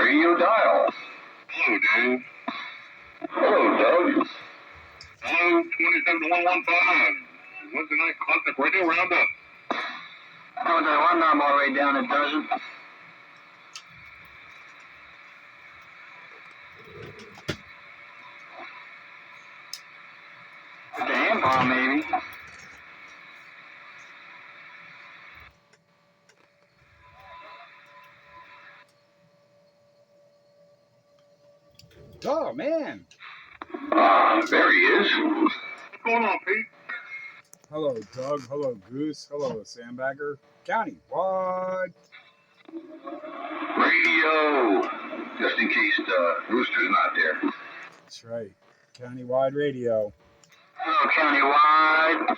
radio dial. Hello, Dave. Hello, Doug. Hello, 27115. Wednesday night classic radio roundup. Oh, that one number all the way down, it doesn't. With the handball, maybe. Oh, man. There he is. What's going on, Pete? Hello, Doug. Hello, Goose. Hello, Sandbagger. County-wide. Radio. Just in case Rooster's not there. That's right. County-wide radio. Hello, countywide.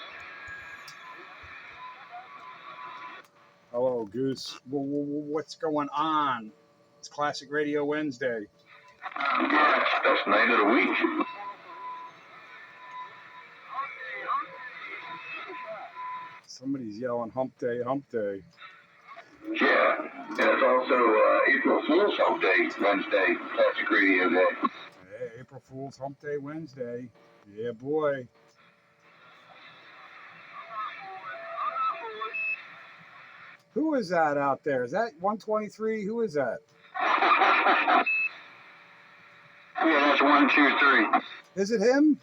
Hello, Goose. What's going on? It's Classic Radio Wednesday. Yeah, it's the best night of the week. Somebody's yelling hump day, hump day. Yeah, and it's also April Fool's Hump Day, Wednesday, Classic Radio Day. Hey, April Fool's Hump Day Wednesday. Yeah, boy. Who is that out there? Is that 123? Who is that? Yeah, that's 1, 2, 3. Is it him?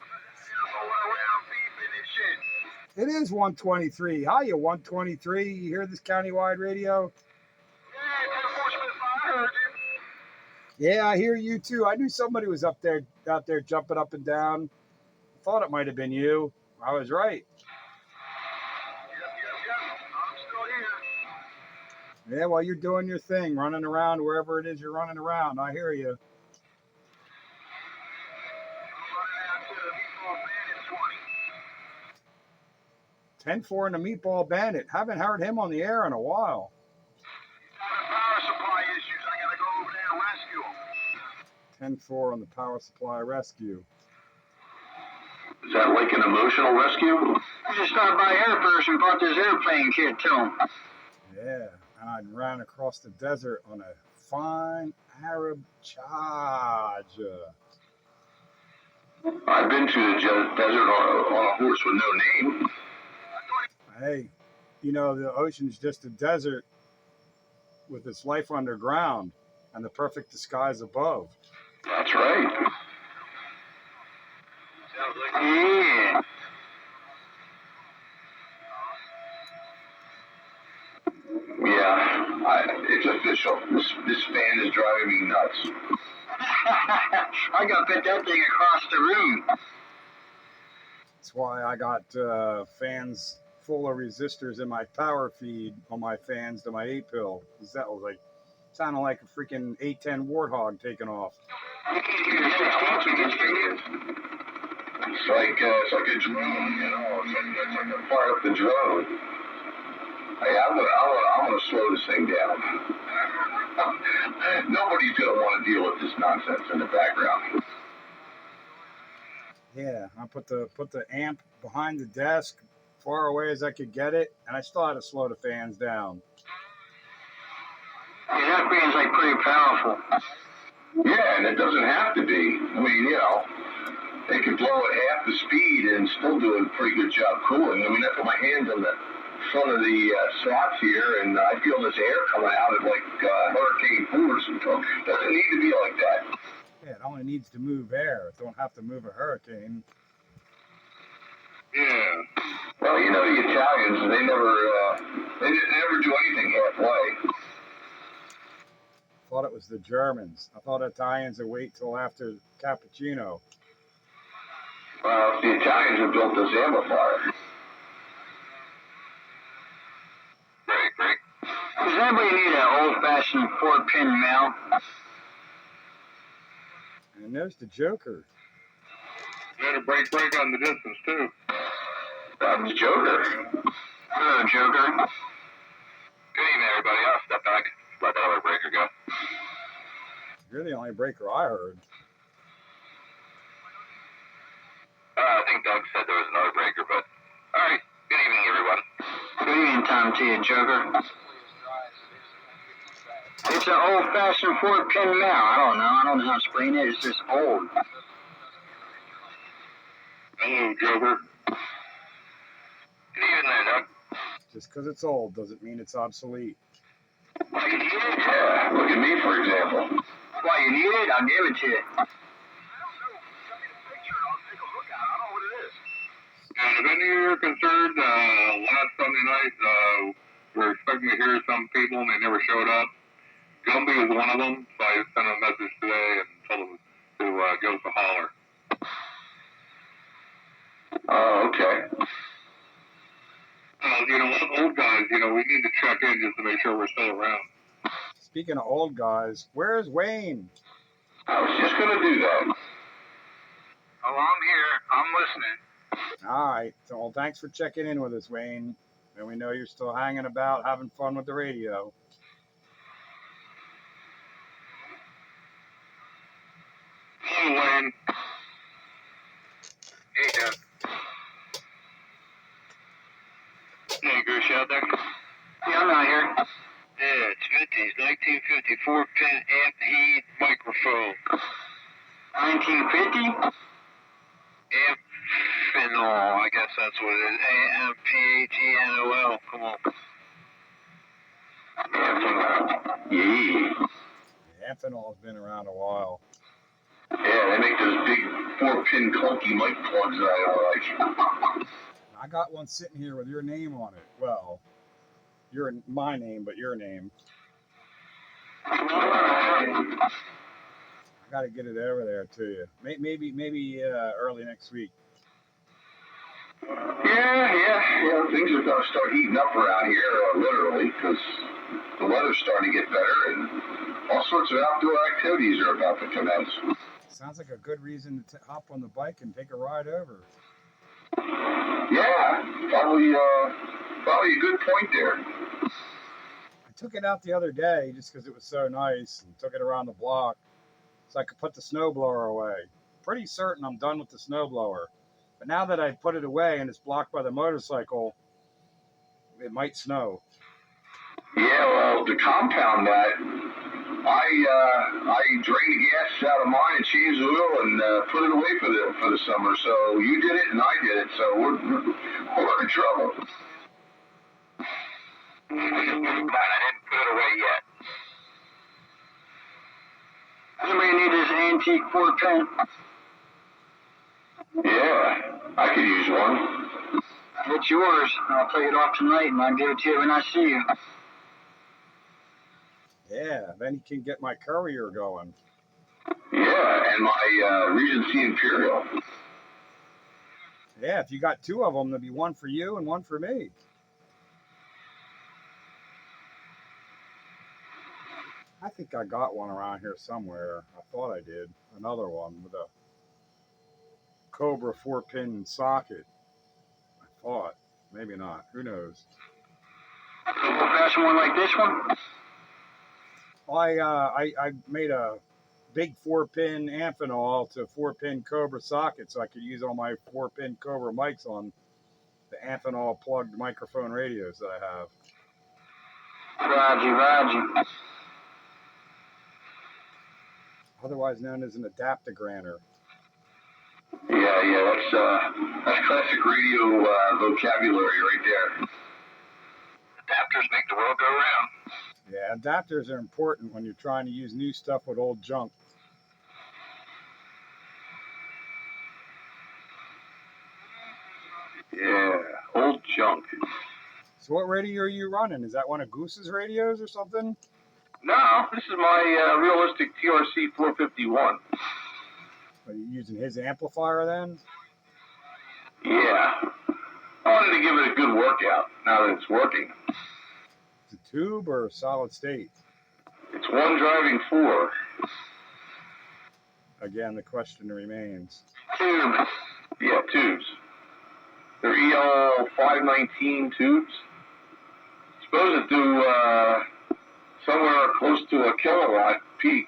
It is 123. Hiya, 123. You hear this countywide radio? Yeah, I hear you too. I knew somebody was out there jumping up and down. I thought it might have been you. I was right. I'm still here. Yeah, well, you're doing your thing, running around wherever it is you're running around. I hear you. I'm running out to the Meatball Bandit 20. 10-4 in the Meatball Bandit. Haven't heard him on the air in a while. Power supply issues. I gotta go over there and rescue him. 10-4 on the Power Supply Rescue. Is that like an emotional rescue? We just stopped by here first and brought this airplane kit to him. Yeah, and I ran across the desert on a fine Arab Charger. I've been to the desert on a horse with no name. Hey, you know, the ocean's just a desert with its life underground and the perfect disguise above. That's right. Sounds like Yeah. Yeah, it's official. This fan is driving me nuts. I got to put that thing across the room. That's why I got fans full of resistors in my power feed on my fans to my 8-pill. Because that was like, sounded like a freaking 810 Warthog taking off. You can hear 16 It's like a drone, you know. It's like a fire up the drone. Hey, I'm gonna slow this thing down. Nobody's gonna want to deal with this nonsense in the background. Yeah, I put the amp behind the desk, far away as I could get it, and I still had to slow the fans down. Yeah, that thing's like pretty powerful. Yeah, and it doesn't have to be. I mean, you know, they can blow at half the speed and still do a pretty good job cooling. I mean, I put my hands on the front of the slots here, and I feel this air coming out at like hurricane force. It doesn't need to be like that. Yeah, it only needs to move air. It don't have to move a hurricane. yeah. Well, you know, the Italians, they never do anything halfway. Thought it was the Germans. I thought Italians would wait till after cappuccino. Well, it's the Italians who built this amplifier. Great. Does anybody need an old-fashioned 4-pin mount? And there's the Joker. You had a break on the distance, too. That's Joker. Hello, Joker. Good evening, everybody. I'll step back. Let that other breaker go. You're the only breaker I heard. I think Doug said there was another breaker, but all right. Good evening, everyone. Good evening time to you, Joker. It's It's an old-fashioned 4-pin now. I don't know how to explain it. It's just old. Hello, Joker. Good evening, Doug. Just because it's old doesn't mean it's obsolete. Why, you need it? Yeah, look at me, for example. Why, you need it? I'll give it to you. I don't know. Send me the picture and I'll take a look at it. I don't know what it is. And if any of you are concerned, last Sunday night, we were expecting to hear some people and they never showed up. Gumby was one of them, so I sent a message today and told him to give us a holler. Oh, okay. Old guys, we need to check in just to make sure we're still around. Speaking of old guys, where's Wayne? I was just going to do that. Oh, I'm here. I'm listening. All right. So, well, thanks for checking in with us, Wayne. And we know you're still hanging about, having fun with the radio. Hello, Wayne. Hey, Doug. Hey, Goose out there? Yeah, I'm out here. Yeah, it's vintage, 1950 4-pin amp heat microphone. 1950? Amphenol, I guess that's what it is. A-M-P-H-E-N-O-L. Come on. Yeah. Amphenol's been around a while. Yeah, they make those big 4-pin clunky mic plugs that I don't like. I got one sitting here with your name on it. Well, my name, but your name. I got to get it over there to you. Maybe early next week. Yeah. Things are going to start heating up around here, literally, because the weather's starting to get better and all sorts of outdoor activities are about to commence. Sounds like a good reason to hop on the bike and take a ride over. Yeah, probably a good point there. I took it out the other day just because it was so nice and took it around the block so I could put the snowblower away. Pretty certain I'm done with the snowblower. But now that I put it away and it's blocked by the motorcycle, it might snow. Yeah, well, to compound that, I drained the gas out of mine and changed the oil and put it away for the summer. So you did it and I did it. So we're in trouble. I didn't put it away yet. Anybody need this antique 4-pin? Yeah, I could use one. It's yours. I'll take it off tonight and I'll give it to you when I see you. Yeah, then you can get my courier going. Yeah, and my Regency Imperial. Yeah, if you got two of them, there'll be one for you and one for me. I think I got one around here somewhere. I thought I did. Another one with a Cobra 4-pin socket. I thought. Maybe not. Who knows? Old-fashioned one like this one? I made a big 4-pin Amphenol to 4-pin Cobra socket so I could use all my 4-pin Cobra mics on the Amphenol plugged microphone radios that I have. Roger. Otherwise known as an adaptogranter. Yeah, that's classic radio vocabulary right there. Adapters make the world go round. Yeah, adapters are important when you're trying to use new stuff with old junk. Yeah, old junk. So what radio are you running? Is that one of Goose's radios or something? No, this is my realistic TRC 451. Are you using his amplifier then? Yeah. I wanted to give it a good workout now that it's working. It's a tube or a solid state? It's one driving 4. Again, the question remains. Tubes. Yeah, tubes. They're EL 519 tubes. Supposed to do somewhere close to a kilowatt peak.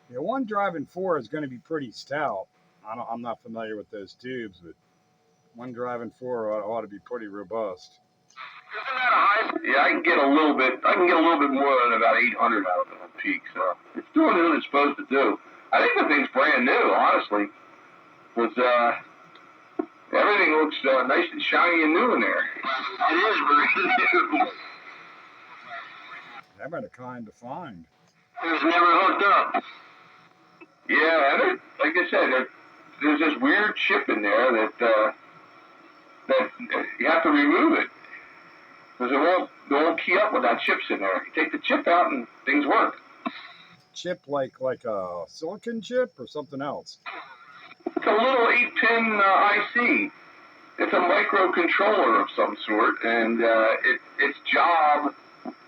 Yeah, one driving 4 is going to be pretty stout. I'm not familiar with those tubes, but one driving 4 ought to be pretty robust. Isn't that a high? Yeah, I can get a little bit more than about 800 out of it on peak. So it's doing what it's supposed to do. I think the thing's brand new, honestly. Everything looks nice and shiny and new in there. It is brand new. That might have kind to find. It was never hooked up. Yeah, and like I said, there's this weird chip in there that you have to remove it because it won't key up when that chip's in there. You take the chip out and things work. Chip like a silicon chip or something else? It's a little 8-pin IC. It's a microcontroller of some sort, and its job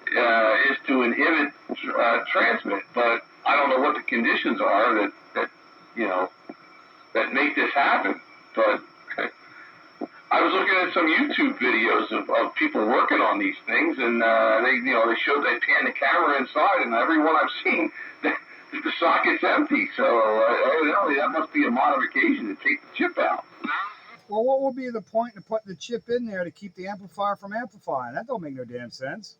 is to inhibit transmit. But I don't know what the conditions are that make this happen. But I was looking at some YouTube videos of people working on these things, and they pan the camera inside, and every one I've seen, the socket's empty. So evidently that must be a modification to take the chip out. Well, what would be the point of putting the chip in there to keep the amplifier from amplifying? That don't make no damn sense.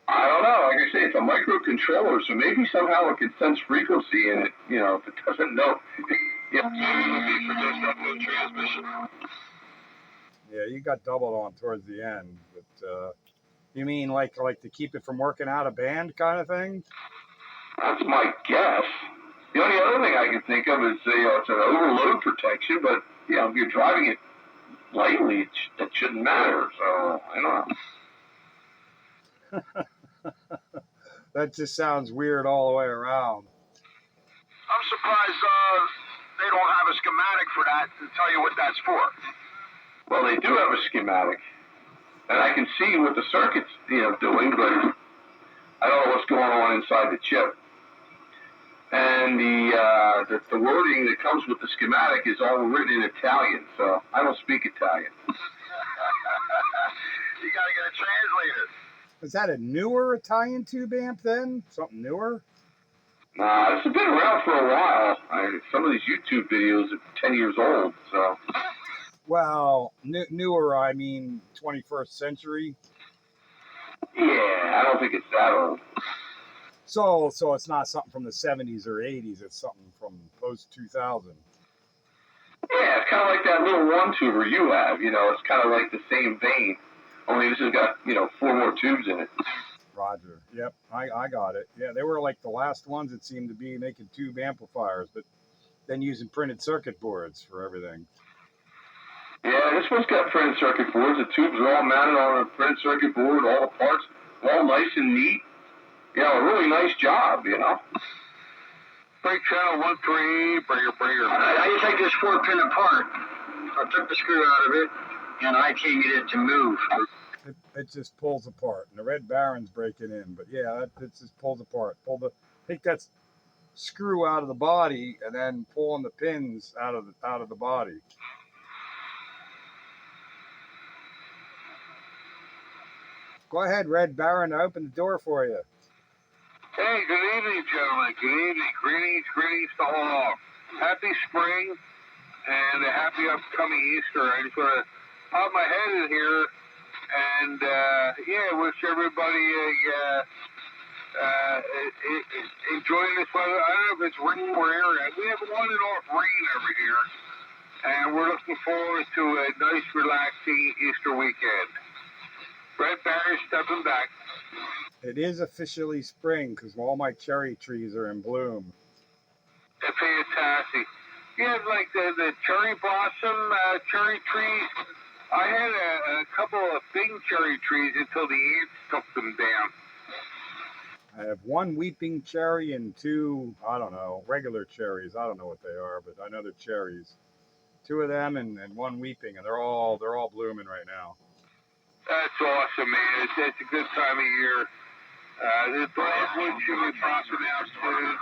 I don't know. Like I say, it's a microcontroller, so maybe somehow it can sense frequency, and if it doesn't know, no transmission. Yeah, you got doubled on towards the end, but you mean like to keep it from working out of band kind of thing? That's my guess. The only other thing I can think of is it's an overload protection, but if you're driving it lightly, it shouldn't matter. So I don't know. That just sounds weird all the way around. I'm surprised they don't have a schematic for that to tell you what that's for. Well, they do have a schematic, and I can see what the circuit's doing, but I don't know what's going on inside the chip. And the wording that comes with the schematic is all written in Italian, so I don't speak Italian. You got to get a translator. Is that a newer Italian tube amp then? Something newer? Nah, it's been around for a while. Some of these YouTube videos are 10 years old, so. Well, newer, I mean 21st century. Yeah, I don't think it's that old. So it's not something from the 70s or 80s. It's something from post 2000. Yeah, it's kind of like that little one tuber you have. It's kind of like the same vein. Only this has got 4 more tubes in it. Roger. Yep, I got it. Yeah, they were like the last ones that seemed to be making tube amplifiers, but then using printed circuit boards for everything. Yeah, this one's got printed circuit boards. The tubes are all mounted on a printed circuit board. All the parts, all nice and neat. A really nice job, Break channel 1-3, breaker. I take this 4-pin apart. I took the screw out of it, and I can't get it to move. It just pulls apart, and the Red Baron's breaking in. But yeah, it just pulls apart. Take that screw out of the body, and then pulling the pins out of the body. Go ahead, Red Baron. I open the door for you. Hey, good evening, gentlemen. Good evening. Greetings to all. Happy spring and a happy upcoming Easter. I just want to pop my head in here and, wish everybody enjoying this weather. I don't know if it's rain or air. We have on and off rain over here, and we're looking forward to a nice, relaxing Easter weekend. Red Baron stepping back. It is officially spring because all my cherry trees are in bloom. Fantastic. Yeah, like the cherry blossom cherry trees. I had a couple of big cherry trees until the ants took them down. I have 1 weeping cherry and 2, I don't know, regular cherries. I don't know what they are, but I know they're cherries. 2 of them and 1 weeping, and they're all blooming right now. That's awesome, man. It's a good time of year. The dogwood should be popping out soon.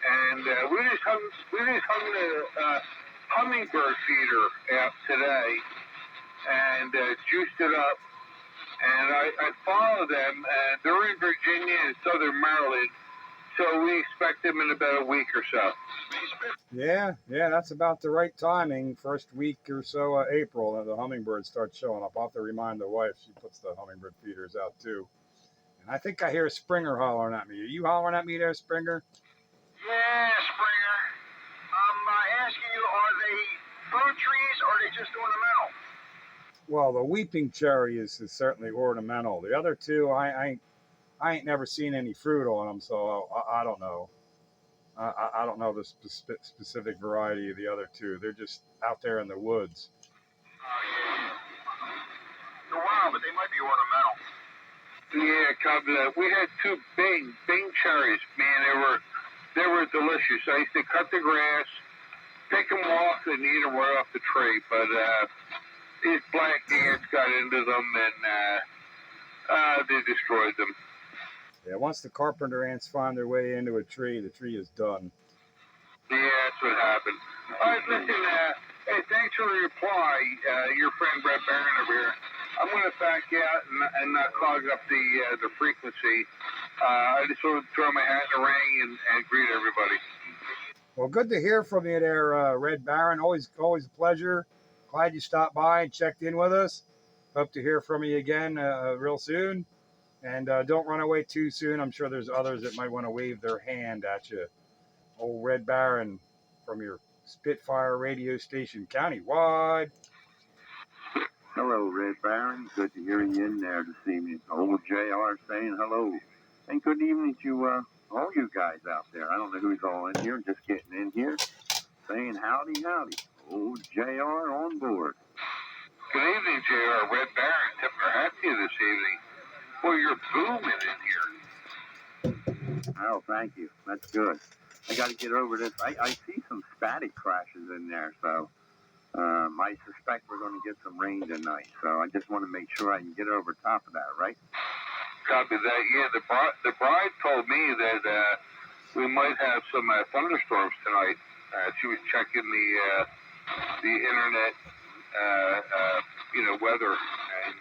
And we just hung the hummingbird feeder out today and juiced it up. And I follow them. They're in Virginia and Southern Maryland. So we expect them in about a week or so. Yeah, that's about the right timing. First week or so of April, and the hummingbirds start showing up. I'll have to remind the wife. She puts the hummingbird feeders out too. And I think I hear Springer hollering at me. Are you hollering at me there, Springer? Yeah, Springer. I'm asking you, are they fruit trees or are they just ornamental? Well, the weeping cherry is certainly ornamental. The other two, I ain't never seen any fruit on them, so I don't know. I don't know the specific variety of the other two. They're just out there in the woods. Yeah. They're wild, but they might be ornamental. Yeah, copy that. We had two Bing cherries. Man, they were delicious. I used to cut the grass, pick them off, and eat them right off the tree. But these black ants got into them, and they destroyed them. Yeah, once the carpenter ants find their way into a tree, the tree is done. Yeah, that's what happened. All right, listen, hey, thanks for the reply, your friend Brett Barron over here. I'm going to back out and not clog up the frequency. I just want to throw my hat in the ring and greet everybody. Well, good to hear from you there, Red Baron. Always a pleasure. Glad you stopped by and checked in with us. Hope to hear from you again real soon. And don't run away too soon. I'm sure there's others that might want to wave their hand at you. Old Red Baron from your Spitfire radio station countywide. Hello, Red Baron. Good to hear you in there this evening. Old JR saying hello. And good evening to all you guys out there. I don't know who's all in here, just getting in here, saying howdy, howdy. Old JR on board. Good evening, JR. Red Baron tipping our hat to you this evening. Well, you're booming in here. Oh, thank you. That's good. I got to get over this. I see some static crashes in there, so I suspect we're going to get some rain tonight. So I just want to make sure I can get over top of that, right? Copy that. Yeah, the bride told me that we might have some thunderstorms tonight. She was checking the internet, weather, and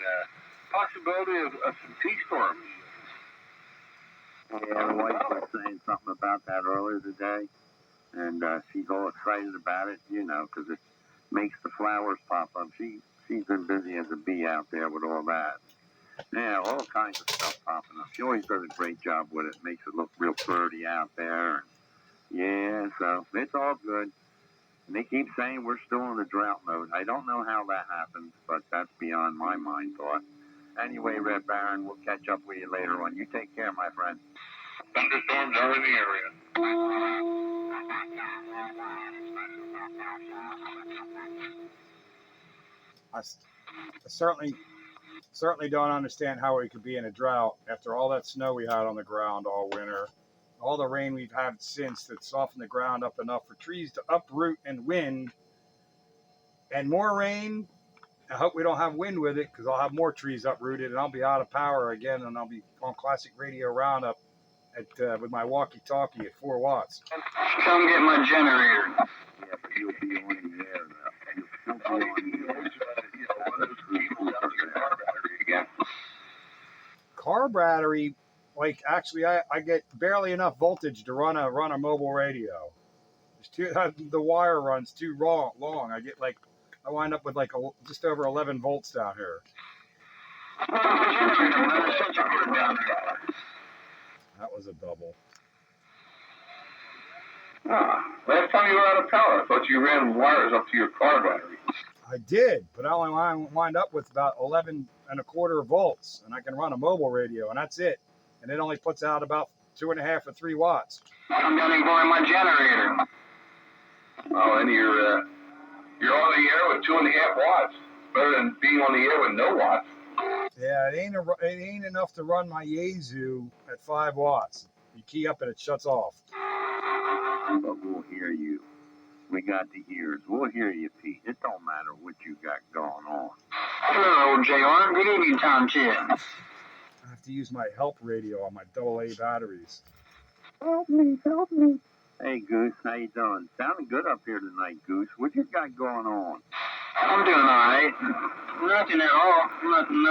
possibility of some T-storms. Yeah, my wife was saying something about that earlier today, and she's all excited about it, because it makes the flowers pop up. She's been busy as a bee out there with all that. Yeah, all kinds of stuff popping up. She always does a great job with it. Makes it look real pretty out there. Yeah, so it's all good. And they keep saying we're still in the drought mode. I don't know how that happens, but that's beyond my mind thought. Anyway, Red Baron, we'll catch up with you later on. You take care, my friend. Thunderstorms are in the area. I certainly don't understand how we could be in a drought after all that snow we had on the ground all winter, all the rain we've had since that softened the ground up enough for trees to uproot and wind, and more rain. I hope we don't have wind with it because I'll have more trees uprooted and I'll be out of power again, and I'll be on Classic Radio Roundup with my walkie-talkie at 4 watts. Come get my generator. Yeah, but you'll be on the air now. You'll still be on the air. Car battery, like actually, I get barely enough voltage to run a mobile radio. The wire runs too long. I wind up with just over 11 volts down here. That was a double. Last time you were out of power, I thought you ran wires up to your car battery. I did, but I only wind up with about 11 and a quarter volts, and I can run a mobile radio, and that's it. And it only puts out about 2.5 or 3 watts. I'm going to go in my generator. Oh, and you're on the air with 2.5 watts. Better than being on the air with no watts. Yeah, it ain't enough to run my Yaesu at 5 watts. You key up and it shuts off. But we'll hear you. We got the ears. We'll hear you, Pete. It don't matter what you got going on. Hello, JR. Good evening, Tom Chin. I have to use my help radio on my AA batteries. Help me, help me. Hey, Goose, how you doing? Sounding good up here tonight, Goose. What you got going on? I'm doing all right. Nothing at all. Nothing,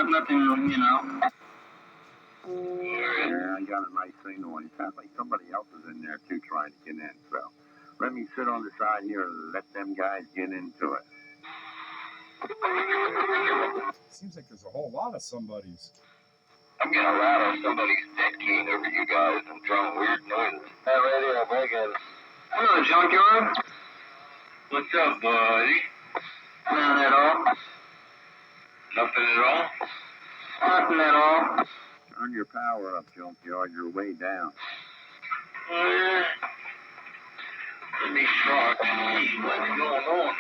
Yeah, I got a nice signal. It sounds like somebody else is in there too trying to get in. So let me sit on the side here and let them guys get into it. Seems like there's a whole lot of somebodies. I'm getting a lot of somebody's dead keying over you guys and throwing weird noises. That radio break-in. Hello, junkyard. What's up, buddy? Nothing at all. Nothing at all? Nothing at all. Turn your power up, junkyard. You're way down. Let me talk. What's going on?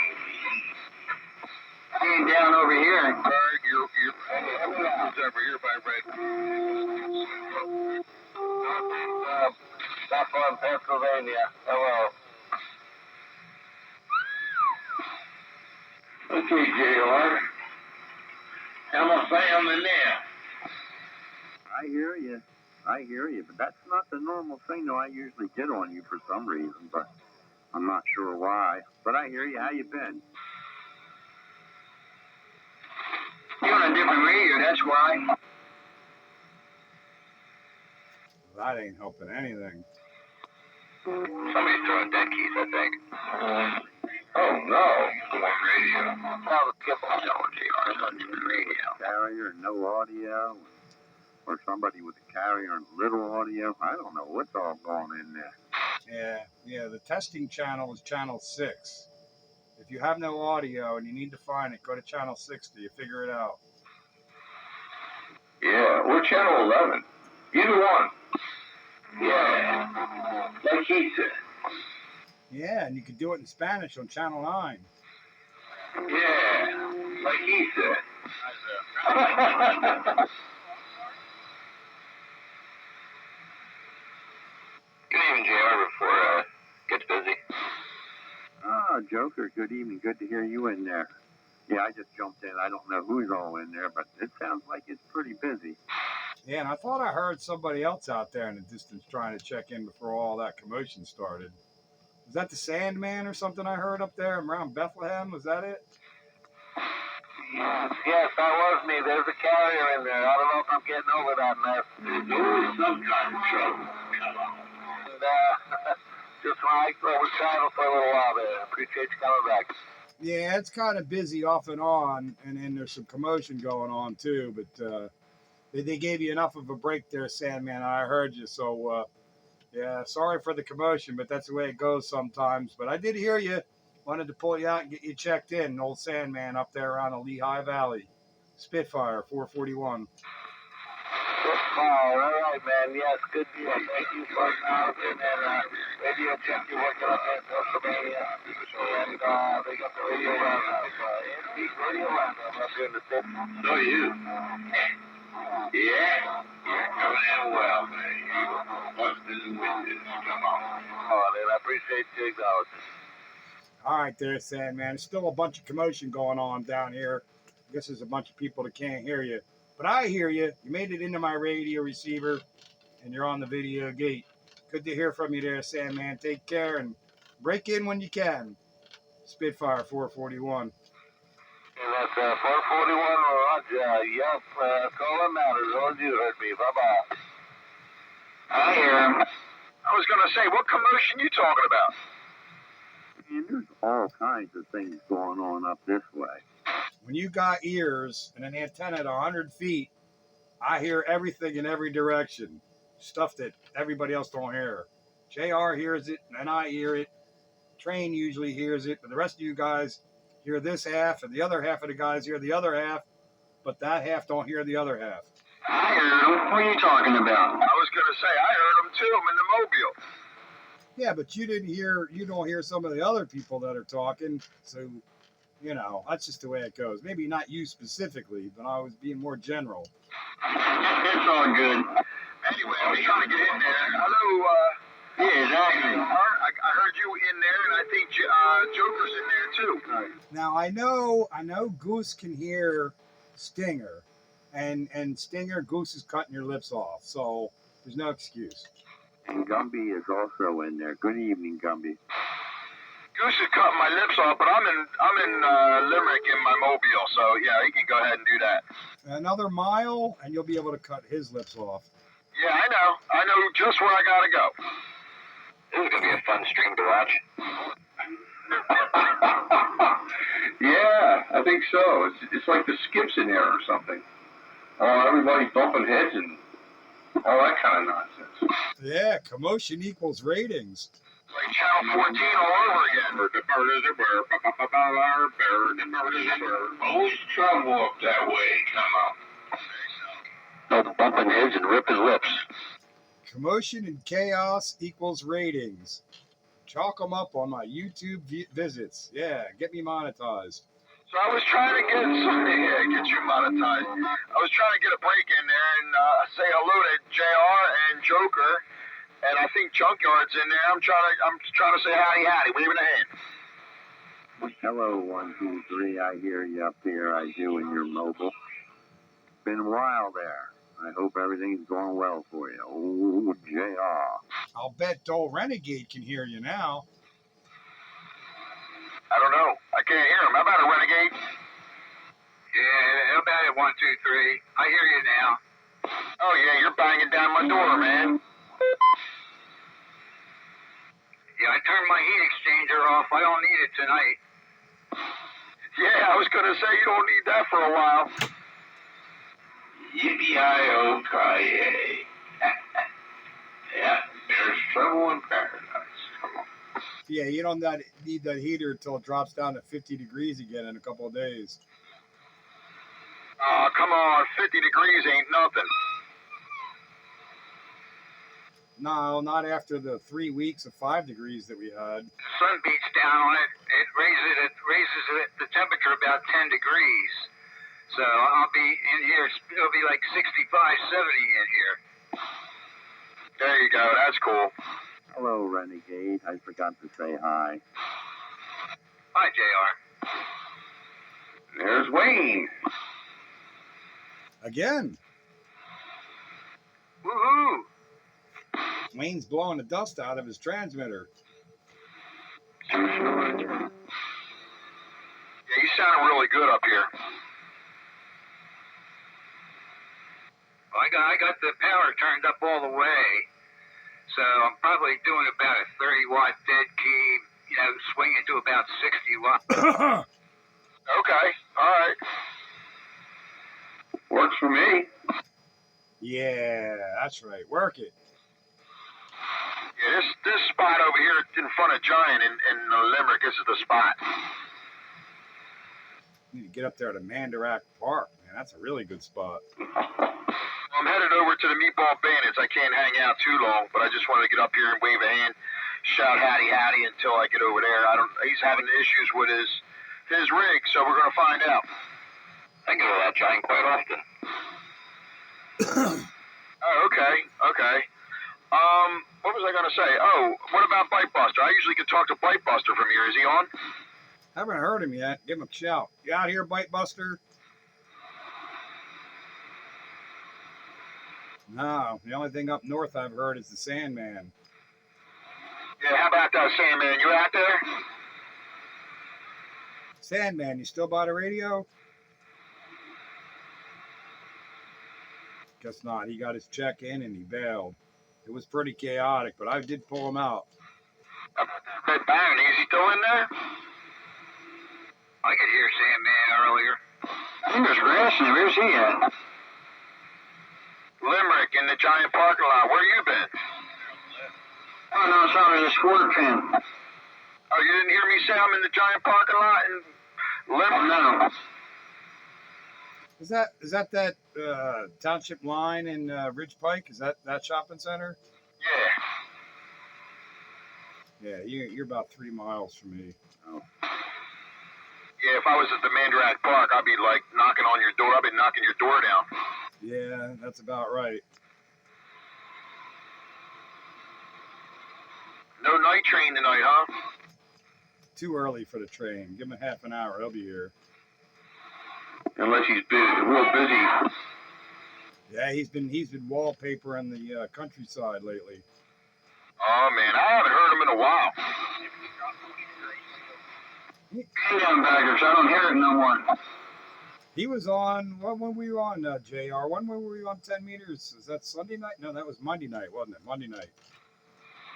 Ain't down over here. All right, it's over here by Red. Stop on Pennsylvania. Hello. Okay, JR. How am I sounding now? I hear you, but that's not the normal signal I usually get on you for some reason, but I'm not sure why. But I hear you. How you been? You're on a different radio, that's why. That ain't helping anything. Somebody's throwing dead keys, I think. Oh, no. One radio. Now, skip on JR. It's on different radio. Carrier and no audio, or somebody with a carrier and little audio. I don't know what's all going in there. Yeah, the testing channel is channel 6. If you have no audio and you need to find it, go to channel 60. You figure it out. Yeah, we're channel 11. Either one. Yeah. Like he said. Yeah, and you can do it in Spanish on channel 9. Yeah. Like he said. Good evening, JR, before it gets busy. Ah, Joker, good evening. Good to hear you in there. Yeah, I just jumped in. I don't know who's all in there, but it sounds like it's pretty busy. Yeah, and I thought I heard somebody else out there in the distance trying to check in before all that commotion started. Was that the Sandman or something I heard up there around Bethlehem? Was that it? Yes, that was me. There's a carrier in there. I don't know if I'm getting over that mess. There's always some kind of trouble. Come on. And, just like I was traveling for a little while there. Appreciate you coming back. Yeah, it's kind of busy off and on, and then there's some commotion going on too. But they gave you enough of a break there, Sandman. I heard you, so yeah, sorry for the commotion, but that's the way it goes sometimes. But I did hear you. Wanted to pull you out and get you checked in. Old Sandman up there around the Lehigh Valley. Spitfire 441. All right, man. Yes, good deal. Thank you for acknowledging, and radio check you're working up in Pennsylvania. And they got the radio roundup. Antique radio roundup up here in the city. So you? Yeah? You're coming in well, man. Busted and winded. Come on. Oh, man, I appreciate you acknowledging. All right there, Sandman. There's still a bunch of commotion going on down here. I guess there's a bunch of people that can't hear you. But I hear you. You made it into my radio receiver, and you're on the video gate. Good to hear from you there, Sandman. Take care and break in when you can. Spitfire 441. And that's 441 Roger. Yep, call him out as long as you heard me. Bye-bye. I hear him. I was going to say, what commotion you talking about? And there's all kinds of things going on up this way. When you got ears and an antenna at 100 feet, I hear everything in every direction. Stuff that everybody else don't hear. JR hears it, and I hear it. Train usually hears it, but the rest of you guys hear this half, and the other half of the guys hear the other half, but that half don't hear the other half. I heard him. What are you talking about? I was going to say, I heard him too. I'm in the mobile. Yeah, but you don't hear some of the other people that are talking, so, you know, that's just the way it goes. Maybe not you specifically, but I was being more general. It's all good. Anyway, I was trying to get in there. Hello, yeah, exactly. I heard you in there, and I think Joker's in there too. Now, I know Goose can hear Stinger, and Stinger, Goose is cutting your lips off, so there's no excuse. And Gumby is also in there. Good evening, Gumby. Goose is cutting my lips off, but I'm in Limerick in my mobile, so yeah, he can go ahead and do that. Another mile, and you'll be able to cut his lips off. Yeah, I know. I know just where I gotta go. This is gonna be a fun stream to watch. Yeah, I think so. It's like the skips in there or something. Everybody bumping heads and all that kind of nonsense. Yeah, commotion equals ratings. Like Channel 14 all over again. Always travel up that way, come on. No bumping heads and ripping lips. Commotion and chaos equals ratings. Chalk them up on my YouTube visits. Yeah, get me monetized. So I was trying to get you monetized. I was trying to get a break in there and say hello to JR and Joker, and I think Junkyard's in there. I'm trying to say howdy, waving a hand. Hello, 123. I hear you up here. I do in your mobile. Been a while there. I hope everything's going well for you. Oh, JR. I'll bet Dole Renegade can hear you now. I don't know. I can't hear him. How about a Renegade? Yeah, how about it, 1, 2, 3? I hear you now. Oh, yeah, you're banging down my door, man. Yeah, I turned my heat exchanger off. I don't need it tonight. Yeah, I was going to say you don't need that for a while. Yippee-i-o-ki-yay. Yeah, there's trouble in paradise. Come on. Yeah, you don't need that heater until it drops down to 50 degrees again in a couple of days. Oh, come on. 50 degrees ain't nothing. No, not after the 3 weeks of 5 degrees that we had. The sun beats down on it. It raises the temperature about 10 degrees. So I'll be in here. It'll be like 65, 70 in here. There you go. That's cool. Hello, Renegade. I forgot to say hi. Hi, JR. There's Wayne. Again, Woohoo! Wayne's blowing the dust out of his transmitter. Yeah, you sound really good up here. I got the power turned up all the way, so I'm probably doing about a 30-watt dead key, swinging to about 60 watts. Okay, all right. Works for me. Yeah, that's right. Work it. Yeah, this spot over here in front of Giant in Limerick, this is the spot. You need to get up there to Mandarack Park, man. That's a really good spot. I'm headed over to the Meatball Bandits. I can't hang out too long, but I just wanted to get up here and wave a hand, shout howdy until I get over there. He's having issues with his rig, so we're gonna find out. I go to that Giant quite often. Oh, okay. What was I gonna say? Oh, what about Bite Buster? I usually can talk to Bite Buster from here. Is he on? Haven't heard him yet. Give him a shout. You out here, Bite Buster? No, the only thing up north I've heard is the Sandman. Yeah, how about that, Sandman? You out there? Sandman, you still by the radio? Guess not. He got his check in and he bailed. It was pretty chaotic, but I did pull him out. How about that Red Baron? Is he still in there? I could hear Sandman earlier. Fingers grass, and where's he at? Limerick in the Giant parking lot. Where you been? Oh, no, it's out of the squirt pen. Oh, you didn't hear me say I'm in the Giant parking lot in Limerick? No. Is that township line in Ridge Pike? Is that shopping center? Yeah. Yeah, you're about 3 miles from me. Oh. Yeah, if I was at the Mandarack Park, I'd be like knocking on your door. I'd be knocking your door down. Yeah, that's about right. No night train tonight, huh? Too early for the train. Give him a half an hour. He'll be here. Unless he's real busy. Yeah, he's been wallpapering the countryside lately. Oh man, I haven't heard him in a while. Hang on, baggers. I don't hear it no more. He was on, when were we on, JR? When were we on 10 meters? Is that Sunday night? No, that was Monday night, wasn't it? Monday night.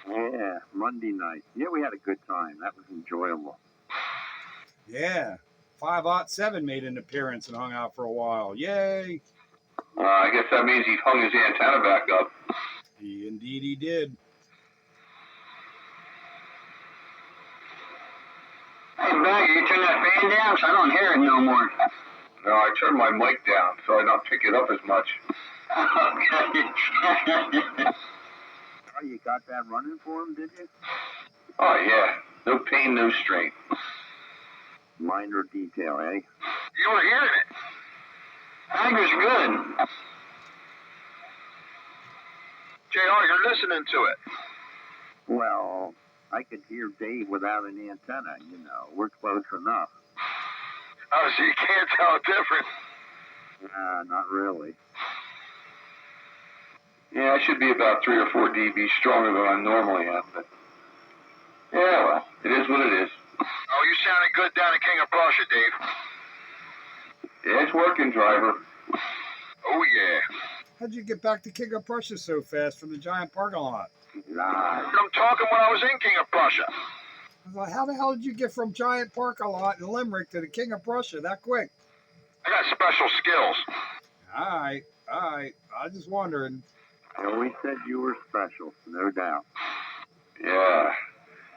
Yeah, Monday night. Yeah, we had a good time. That was enjoyable. Yeah. 507 made an appearance and hung out for a while. Yay! I guess that means he hung his antenna back up. Indeed he did. Hey, Bagger, you turn that fan down so I don't hear it no more. No, I turned my mic down so I don't pick it up as much. Okay. Oh, you got that running for him, did you? Oh, yeah. No pain, no strain. Minor detail, eh? You were hearing it. Bagger's good. JR, you're listening to it. Well, I could hear Dave without an antenna, you know. We're close enough. Oh, so you can't tell a difference. Nah, not really. Yeah, I should be about 3 or 4 dB stronger than I normally am, but yeah, well, it is what it is. Oh, you sounded good down at King of Prussia, Dave. Yeah, it's working, driver. Oh, yeah. How'd you get back to King of Prussia so fast from the giant parking lot? Live. I'm talking when I was in King of Prussia. I was like, how the hell did you get from giant parking lot in Limerick to the King of Prussia that quick? I got special skills. All right. I was just wondering. I always said you were special, no doubt. Yeah.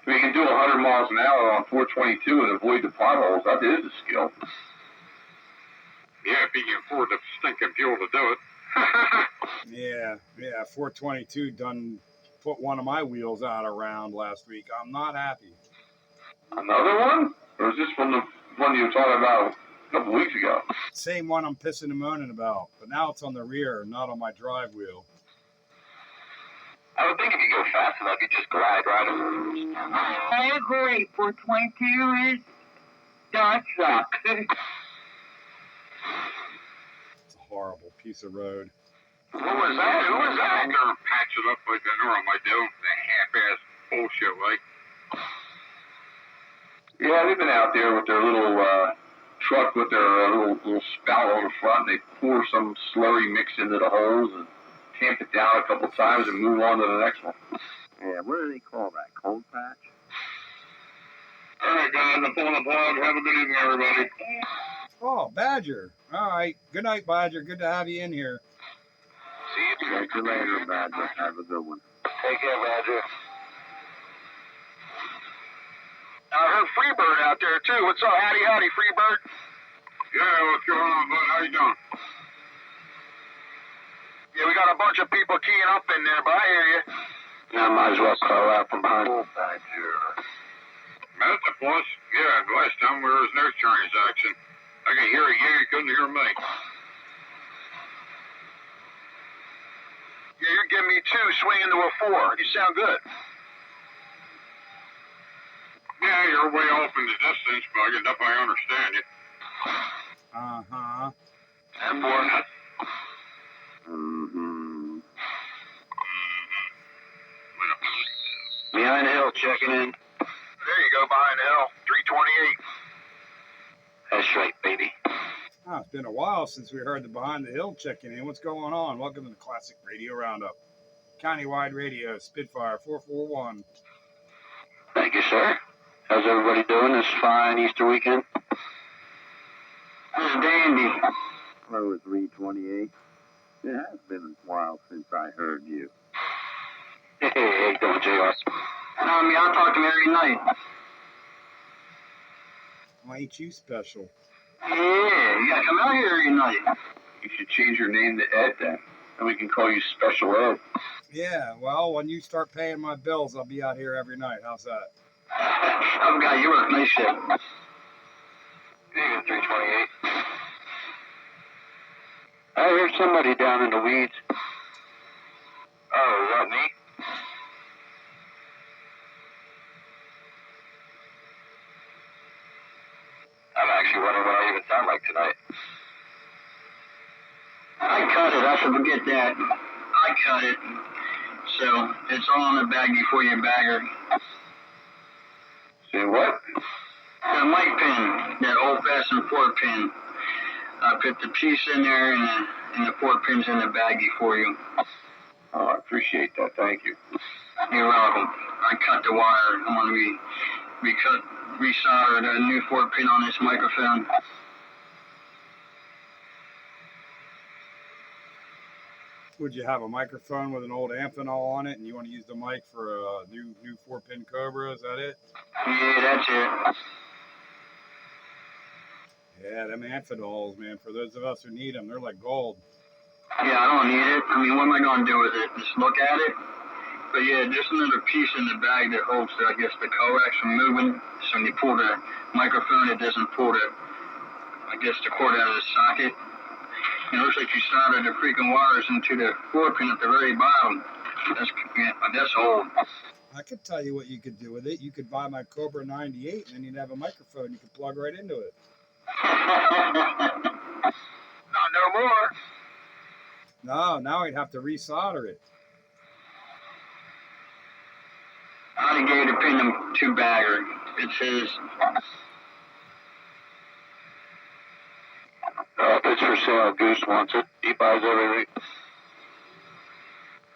If we can do 100 miles an hour on 422 and avoid the potholes, that is a skill. Yeah, if he can afford the stinking fuel to do it. Yeah, 422 done put one of my wheels out around last week. I'm not happy. Another one? Or is this from the one you were talking about a couple weeks ago? Same one I'm pissing and moaning about, but now it's on the rear, not on my drive wheel. I would think if you go fast enough, you just glide right over. I agree. 422 is does suck. It's a horrible piece of road. Who was that? Who was that? They're patch it up like I normally do. The half-ass bullshit, like. Yeah, they've been out there with their little truck with their little spout on the front. They pour some slurry mix into the holes and tamp it down a couple times and move on to the next one. Yeah, what do they call that? Cold patch? All right, guys, I'm pulling a plug. Have a good evening, everybody. Oh, Badger. All right. Good night, Badger. Good to have you in here. See you. Catch you later, Badger. Have a good one. Take care, Badger. I heard Freebird out there, too. What's up? Howdy, Freebird. Yeah, what's going on, bud? How you doing? Yeah, we got a bunch of people keying up in there, but I hear you. Yeah, I might as well call out from behind. Badger. That's a plus. Yeah, last time we were at nurse transaction. I could hear you, you couldn't hear me. Yeah, you're giving me 2, swinging to a 4. You sound good. Yeah, you're way off in the distance, but I can definitely understand you. Uh-huh. That boy. Mm-hmm. Behind the hill, checking in. There you go, behind the hill. 328. That's right, baby. Oh, it's been a while since we heard the Behind the Hill checking in. What's going on? Welcome to the Classic Radio Roundup. Countywide Radio, Spitfire 441. Thank you, sir. How's everybody doing this fine Easter weekend? How's dandy? Hello, 328. It has been a while since I heard you. Hey, how you doing, JR? I talk to him every night. Why ain't you special? Yeah, you gotta come out here every night. You should change your name to Ed then, and we can call you Special Ed. Yeah, well, when you start paying my bills, I'll be out here every night. How's that? Oh, God, you work night shift. You got 328. I heard somebody down in the weeds. Oh, is that me? I'm actually wondering what I even sound like tonight. I cut it. I should forget that. I cut it. So, it's all in the baggie for you, bagger. Say what? The mic pin, that old-fashioned 4 pin. I put the piece in there and the 4 pins in the baggie for you. Oh, I appreciate that. Thank you. You're welcome. I cut the wire. I'm going to resolder the new 4 pin on this microphone. Would you have a microphone with an old Amphenol on it, and you want to use the mic for a new 4-pin Cobra? Is that it? Yeah, that's it. Yeah, them Amphenols, man. For those of us who need them, they're like gold. Yeah, I don't need it. I mean, what am I going to do with it? Just look at it? But yeah, there's another piece in the bag that holds, I guess, the coax from moving. So when you pull the microphone, it doesn't pull the cord out of the socket. It looks like you soldered the freaking wires into the 4 pin at the very bottom. That's old. I could tell you what you could do with it. You could buy my Cobra 98, and then you'd have a microphone you could plug right into it. Not no more. No, now I'd have to resolder it. I gave the pin to Bagger. It says, it's for sale. Goose wants it. He buys everything.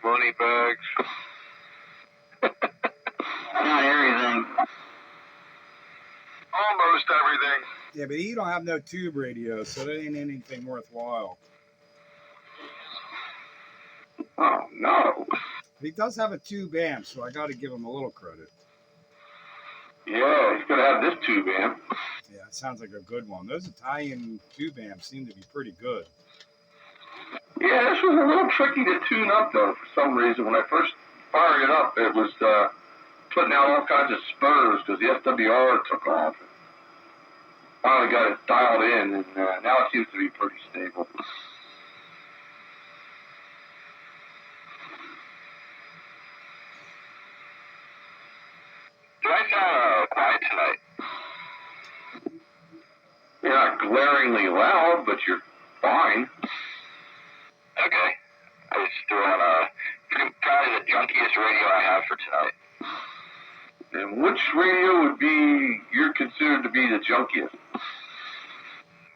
Money bags. not everything. Almost everything. Yeah, but he don't have no tube radio, so that ain't anything worthwhile. Oh, no. But he does have a tube amp, so I got to give him a little credit. Yeah, he's going to have this tube amp. Yeah, it sounds like a good one. Those Italian tube amps seem to be pretty good. Yeah, this was a little tricky to tune up, though, for some reason. When I first fired it up, it was putting out all kinds of spurs because the SWR took off. Finally got it dialed in, and now it seems to be pretty stable. Do I sound quiet tonight? You're not glaringly loud, but you're fine. Okay. I was doing probably the junkiest radio I have for tonight. And which radio would be you're considered to be the junkiest?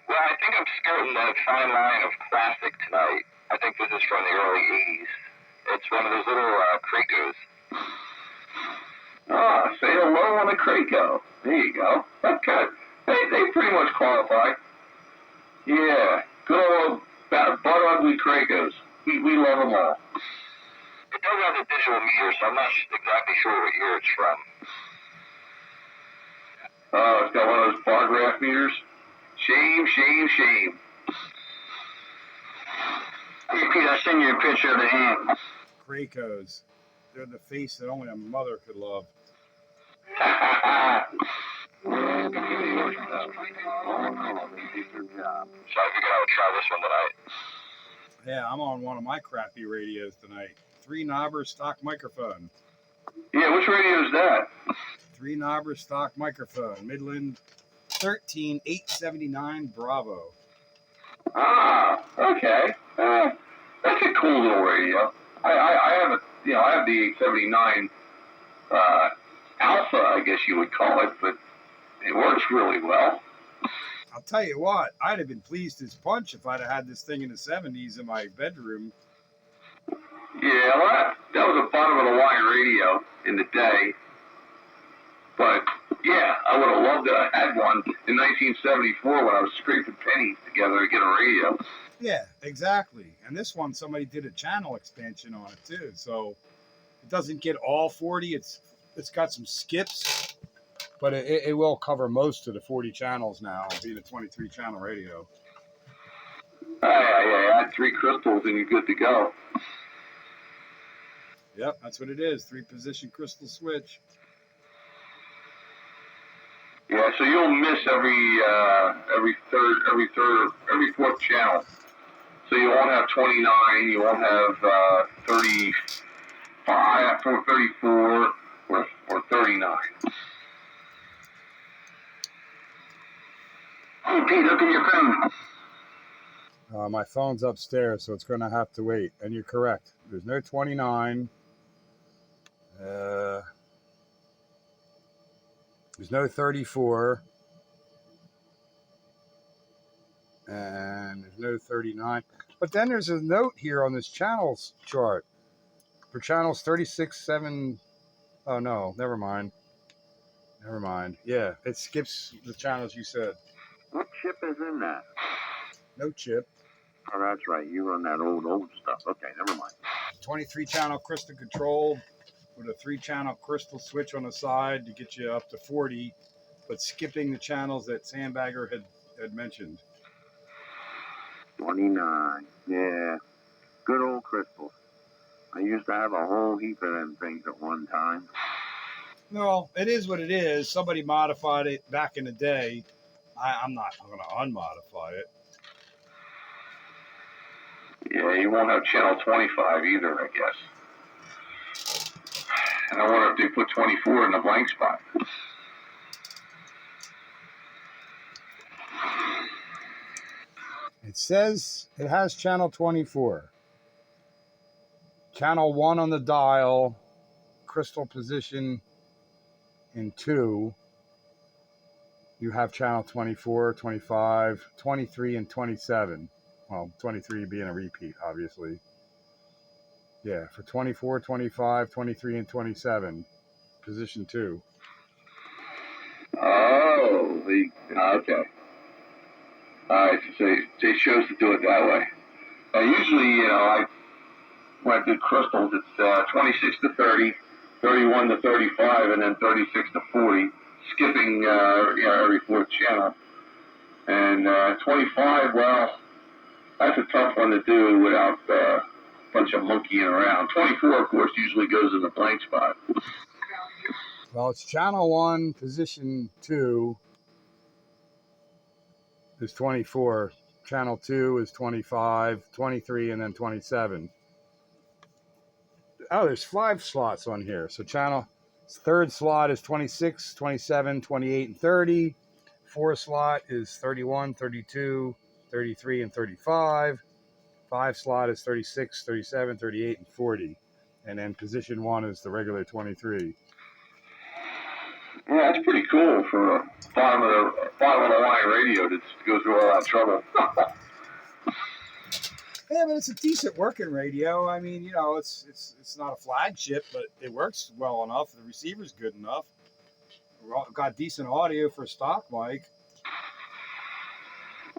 Well, I think I'm skirting that fine line of classic tonight. I think this is from the early 80s. It's one of those little Cracos. Ah, say hello on a Craco. There you go. Okay. They pretty much qualify. Yeah. Good old butt ugly Cracos. We love them all. It does have a digital meter, so I'm not exactly sure what year it's from. Oh, it's got one of those bar graph meters. Shame, shame, shame. Hey, Pete, I sent you a picture of the amp. Cracos. They're the face that only a mother could love. So I figured I would try this one tonight. Yeah, I'm on one of my crappy radios tonight. 3-knobber stock microphone. Yeah, which radio is that? 3-knobber stock microphone. Midland 13879 Bravo. Ah, okay. That's a cool little radio. I have I have the 879 Alpha, I guess you would call it, but it works really well. I'll tell you what, I'd have been pleased as punch if I'd have had this thing in the 70s in my bedroom. Yeah, well, that was a bottom of the line radio in the day. But yeah, I would have loved to have had one in 1974 when I was scraping pennies together to get a radio. Yeah, exactly. And this one, somebody did a channel expansion on it too, so it doesn't get all 40. It's got some skips, but it will cover most of the 40 channels now, being a 23-channel radio. Yeah, add 3 crystals and you're good to go. Yep, that's what it is. 3-position crystal switch. Yeah, so you'll miss every fourth channel. So you won't have 29, you won't have 35, or 34, or 39. Hey, Pete, look at your phone. My phone's upstairs, so it's going to have to wait. And you're correct. There's no 29. There's no 34. And 1039. But then there's a note here on this channels chart for channels 36.7. Oh, no, never mind. Never mind. Yeah, it skips the channels you said. What chip is in that? No chip. Oh, that's right. You run that old stuff. Okay, never mind. 23 channel crystal controlled with a 3-channel crystal switch on the side to get you up to 40, but skipping the channels that Sandbagger had mentioned. 29. Yeah. Good old crystals. I used to have a whole heap of them things at one time. No, it is what it is. Somebody modified it back in the day. I'm not going to unmodify it. Yeah, you won't have channel 25 either, I guess. And I wonder if they put 24 in the blank spot. It says it has channel 24. Channel 1 on the dial, crystal position in 2. You have channel 24, 25, 23, and 27. Well, 23 being a repeat, obviously. Yeah, for 24, 25, 23, and 27. Position 2. Oh, okay. Alright, so they chose to do it that way. Usually, when I do crystals, it's 26 to 30, 31 to 35, and then 36 to 40, skipping every fourth channel. And 25, well, that's a tough one to do without a bunch of monkeying around. 24, of course, usually goes in the blank spot. Well, it's channel 1, position 2 is 24. Channel 2 is 25, 23, and then 27. Oh, there's 5 slots on here. So third slot is 26, 27, 28, and 30. Fourth slot is 31, 32, 33, and 35. 5 slot is 36, 37, 38, and 40. And then position 1 is the regular 23. Yeah, that's pretty cool for a bottom of the line radio to go through all that trouble. Yeah, but it's a decent working radio. I mean, it's not a flagship, but it works well enough. The receiver's good enough. Got decent audio for a stock mic.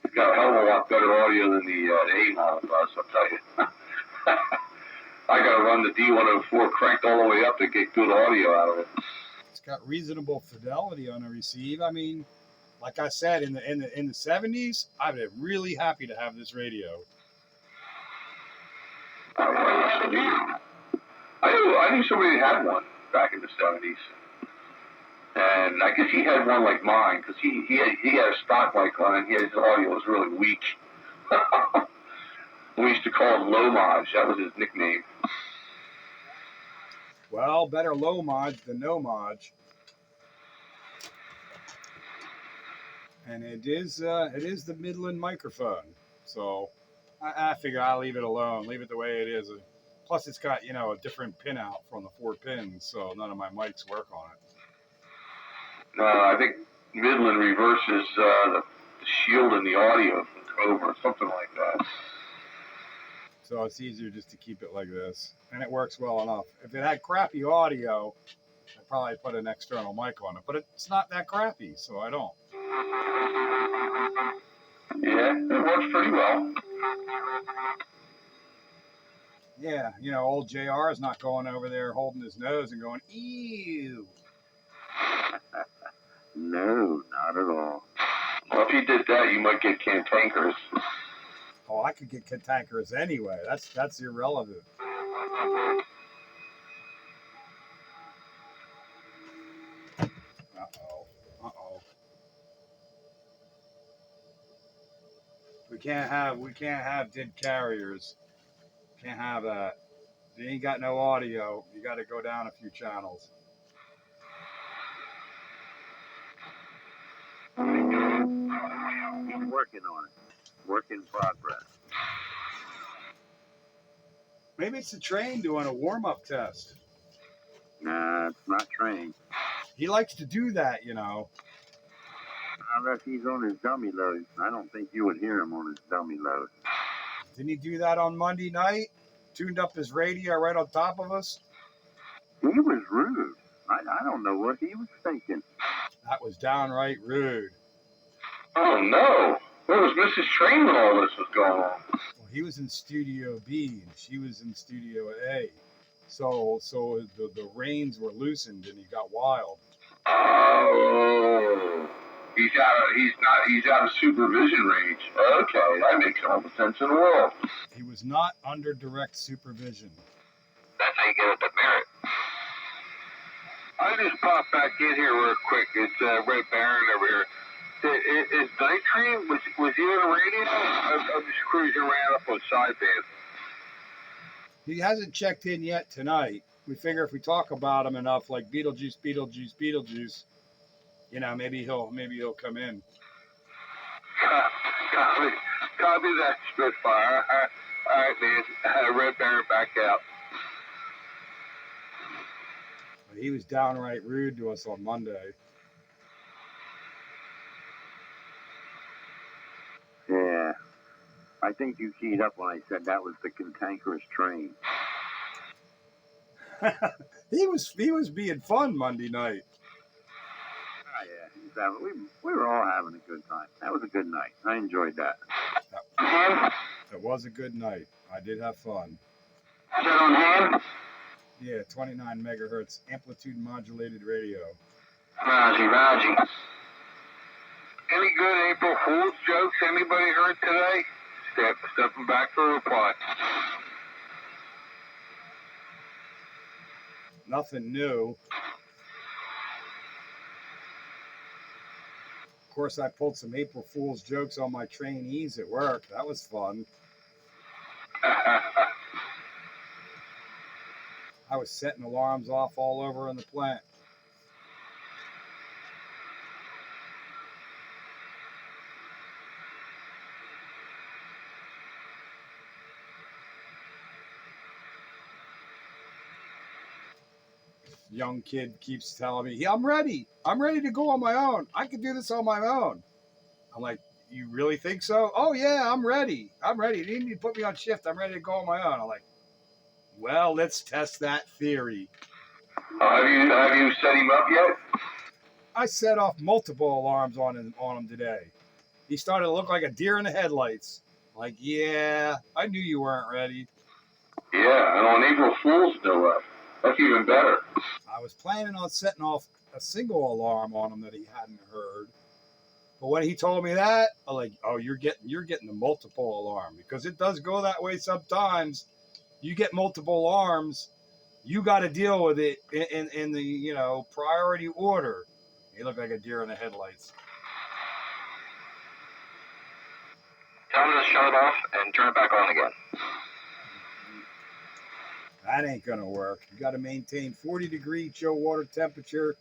It's got a hell of a lot better audio than the A model does, I'll tell you. I got to run the D104 cranked all the way up to get good audio out of it. It's got reasonable fidelity on the receive. I mean, like I said, in the 70s, I'd be really happy to have this radio. I knew somebody that had one back in the 70s. And I guess he had one like mine, because he had a stock mic on it, and his audio was really weak. We used to call him Low Mod. That was his nickname. Well, better low mod than no mod. And it is the Midland microphone. So I figure I'll leave it alone, leave it the way it is. Plus, it's got a different pin out from the 4 pins, so none of my mics work on it. I think Midland reverses the shield in the audio from Cobra, something like that. So it's easier just to keep it like this, and it works well enough. If it had crappy audio, I'd probably put an external mic on it, but it's not that crappy, so I don't. Yeah, it works pretty well. Yeah, old JR is not going over there holding his nose and going, ew. No, not at all. Well, if you did that, you might get cantankerous. Oh, I could get cantankerous anyway. That's irrelevant. Uh-oh. We can't have dead carriers. Can't have that. If you ain't got no audio, you got to go down a few channels. Working on it. Work in progress. Maybe it's the train doing a warm-up test. Nah, it's not trained. He likes to do that, I Unless he's on his dummy load. I don't think you would hear him on his dummy load. Didn't he do that on Monday night? Tuned up his radio right on top of us? He was rude. I don't know what he was thinking. That was downright rude. Oh no! Where was Mrs. Train when all this was going on? Well, he was in Studio B and she was in Studio A. So the reins were loosened and he got wild. Oh, he's out of supervision range. Okay, that makes all the sense in the world. He was not under direct supervision. That's how you get at the merit. I just popped back in here real quick. It's Red Baron over here. Is Night Train, was he on the radio? I'm just cruising around up on sideband. He hasn't checked in yet tonight. We figure if we talk about him enough, like Beetlejuice, you know, maybe he'll come in. Copy that, Spitfire. All right, man. Red Baron back out. But he was downright rude to us on Monday. Yeah. I think you keyed up when I said that was the cantankerous train. he was being fun Monday night. Oh, yeah. We were all having a good time. That was a good night. I enjoyed that. It was a good night. I did have fun. Is that on hand? Yeah, 29 megahertz amplitude modulated radio. Roger. Any good April Fool's jokes anybody heard today? Stepping back for a reply. Nothing new. Of course, I pulled some April Fool's jokes on my trainees at work. That was fun. I was setting alarms off all over in the plant. Young kid keeps telling me, I'm ready to go on my own. I can do this on my own. I'm like, you really think so? Oh yeah, I'm ready. You need to put me on shift. I'm ready to go on my own. I'm like, well, let's test that theory. Have you set him up yet? I set off multiple alarms on him today. He started to look like a deer in the headlights. Like, yeah, I knew you weren't ready. Yeah, and on April Fool's no less. That's even better. I was planning on setting off a single alarm on him that he hadn't heard. But when he told me that, I'm like, oh, you're getting the multiple alarm, because it does go that way sometimes. You get multiple alarms, you got to deal with it in the priority order. He looked like a deer in the headlights. Tell him to shut it off and turn it back on again. That ain't gonna work. You got to maintain 40-degree chill water temperature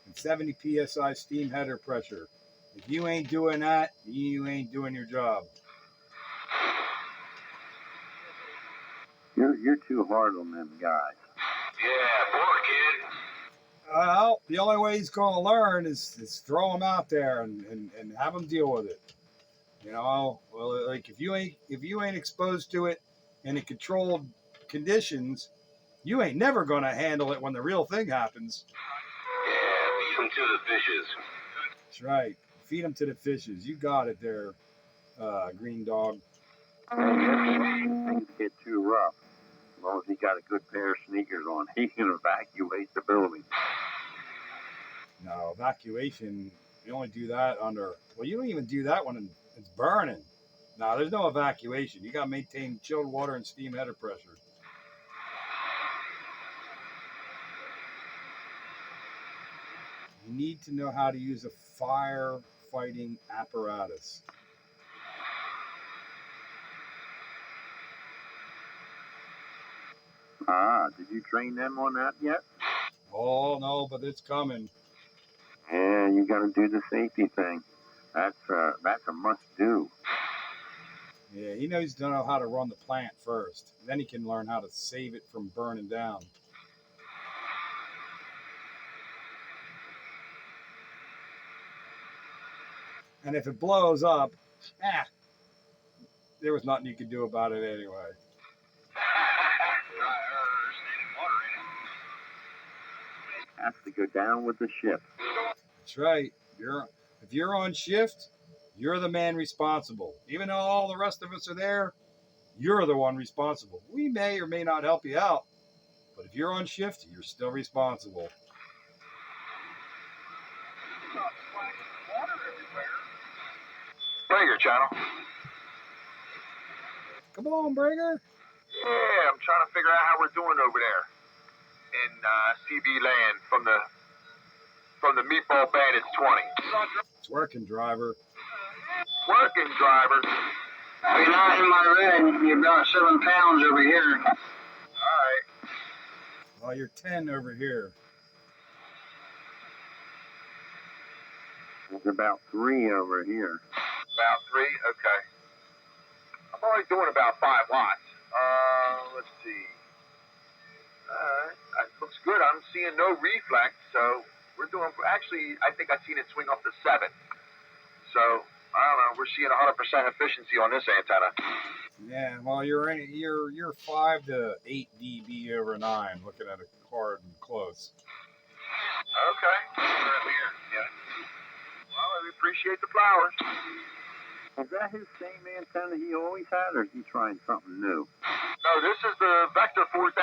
and 70 psi steam header pressure. If you ain't doing that, you ain't doing your job. You're too hard on them guys. Yeah, poor kid. Well, the only way he's gonna learn is throw him out there and have him deal with it. Well, like if you ain't exposed to it in a controlled conditions, you ain't never gonna handle it when the real thing happens. Yeah, feed him to the fishes. That's right. Feed them to the fishes. You got it there, green dog. Things get too rough. As long as he got a good pair of sneakers on, he can evacuate the building. No, evacuation, you only do that you don't even do that when it's burning. No, there's no evacuation. You got to maintain chilled water and steam header pressure. You need to know how to use a firefighting apparatus. Did you train them on that yet? Oh, no, but it's coming. Yeah, you got to do the safety thing. That's a must-do. Yeah, he knows to know how to run the plant first. Then he can learn how to save it from burning down. And if it blows up, there was nothing you could do about it anyway. Has to go down with the ship. That's right. If you're on shift, you're the man responsible. Even though all the rest of us are there, you're the one responsible. We may or may not help you out, but if you're on shift, you're still responsible. Breaker channel. Come on, Bringer. Yeah, I'm trying to figure out how we're doing over there in CB land from the Meatball Bandits 20. It's working, driver. Working, driver. You're not in my red. You're about 7 pounds over here. All right. Well, you're 10 over here. There's about 3 over here. About 3? Okay. I'm only doing about 5 watts. Let's see. It looks good. I'm seeing no reflex, so we're doing, actually, I think I've seen it swing up to 7. So, I don't know, we're seeing 100% efficiency on this antenna. Yeah, well, you're 5 to 8 dB over 9, looking at it hard and close. Okay. Yeah. Well, we appreciate the flowers. Is that his same antenna he always had, or is he trying something new? No, this is the Vector 4000.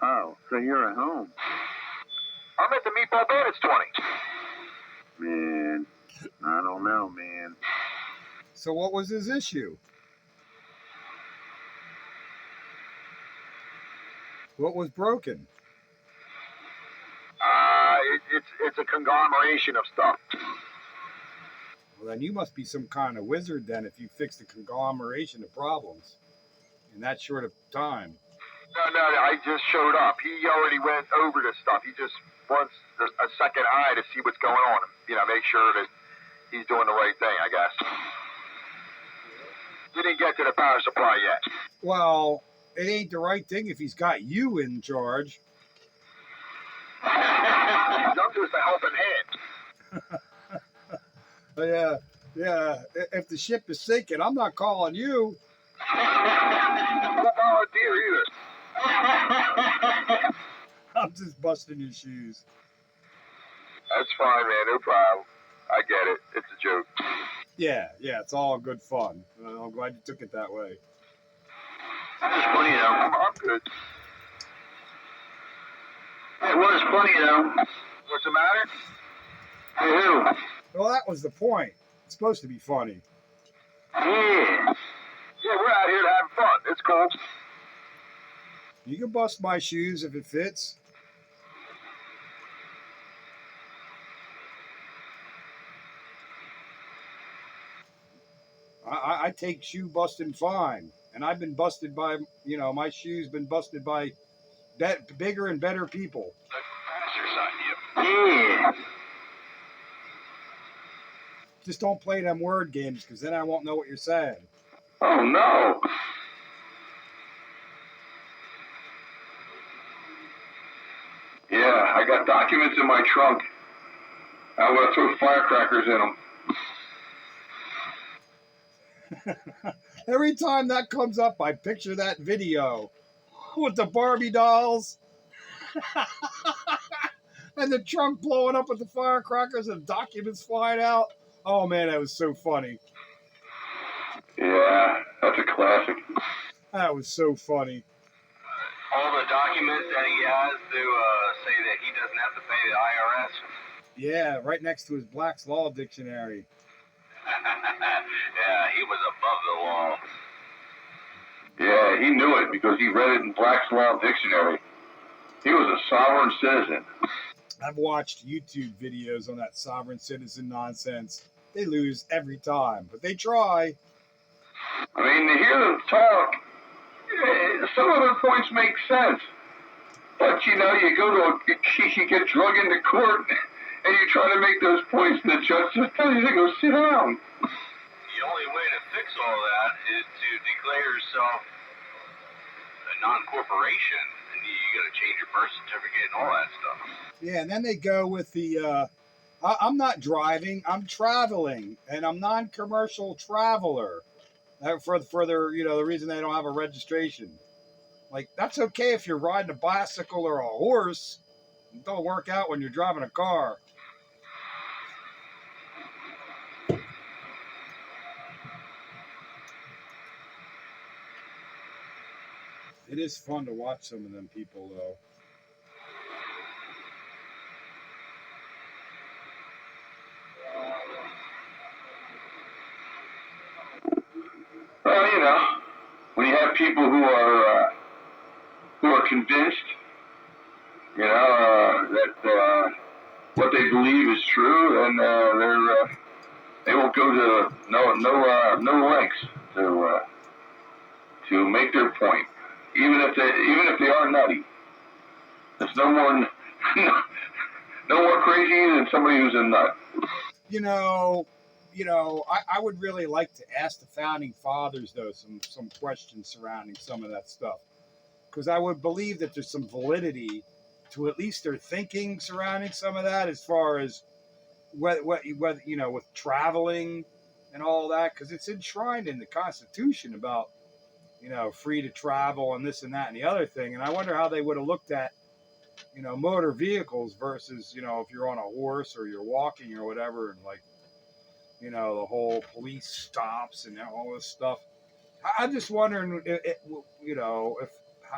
Oh, so you're at home. I'm at the Meatball Bandits 20. Man, I don't know, man. So what was his issue? What was broken? It's a conglomeration of stuff. Well, then you must be some kind of wizard then if you fixed a conglomeration of problems in that short of time. No, I just showed up. He already went over this stuff. He just wants a second eye to see what's going on. Make sure that he's doing the right thing, I guess. He didn't get to the power supply yet. Well, it ain't the right thing if he's got you in charge. I'm just a helping hand. Yeah. If the ship is sinking, I'm not calling you. I'm not volunteer either. I'm just busting your shoes. That's fine, man. No problem. I get it. It's a joke. Yeah, it's all good fun. I'm glad you took it that way. It's funny, though. I'm good. It was funny, though. What's the matter? Hey, who? Well, that was the point. It's supposed to be funny. Yeah. Yeah, we're out here to have fun. It's cool. You can bust my shoes if it fits. I take shoe busting fine. And I've been busted by, my shoes been busted by bigger and better people. Yeah. Just don't play them word games because then I won't know what you're saying. Oh, no. Yeah, I got documents in my trunk. I'm going to throw firecrackers in them. Every time that comes up, I picture that video with the Barbie dolls and the trunk blowing up with the firecrackers and documents flying out. Oh, man, that was so funny. Yeah, that's a classic. That was so funny. All the documents that he has to say that he doesn't have to pay the IRS. Yeah, right next to his Black's Law Dictionary. Yeah, he was above the law. Yeah, he knew it because he read it in Black's Law Dictionary. He was a sovereign citizen. I've watched YouTube videos on that sovereign citizen nonsense. They lose every time, but they try. I mean, to hear them talk, some of their points make sense. But, you get drug into court and you try to make those points, and the judge just tells you to go sit down. The only way to fix all that is to declare yourself a non-corporation, and you got to change your birth certificate and all that stuff. Yeah, and then they go with the I'm not driving. I'm traveling, and I'm non-commercial traveler. For the reason they don't have a registration. Like, that's okay if you're riding a bicycle or a horse. It don't work out when you're driving a car. It is fun to watch some of them people, though. Well, when you have people who are convinced, that what they believe is true, and they won't go to no lengths to make their point, even if they are nutty. There's no more crazy than somebody who's a nut. I would really like to ask the founding fathers, though, some questions surrounding some of that stuff, because I would believe that there's some validity to at least their thinking surrounding some of that, as far as whether with traveling and all that, because it's enshrined in the Constitution about free to travel and this and that and the other thing. And I wonder how they would have looked at motor vehicles versus if you're on a horse or you're walking or whatever, and like the whole police stops and all this stuff. I'm just wondering if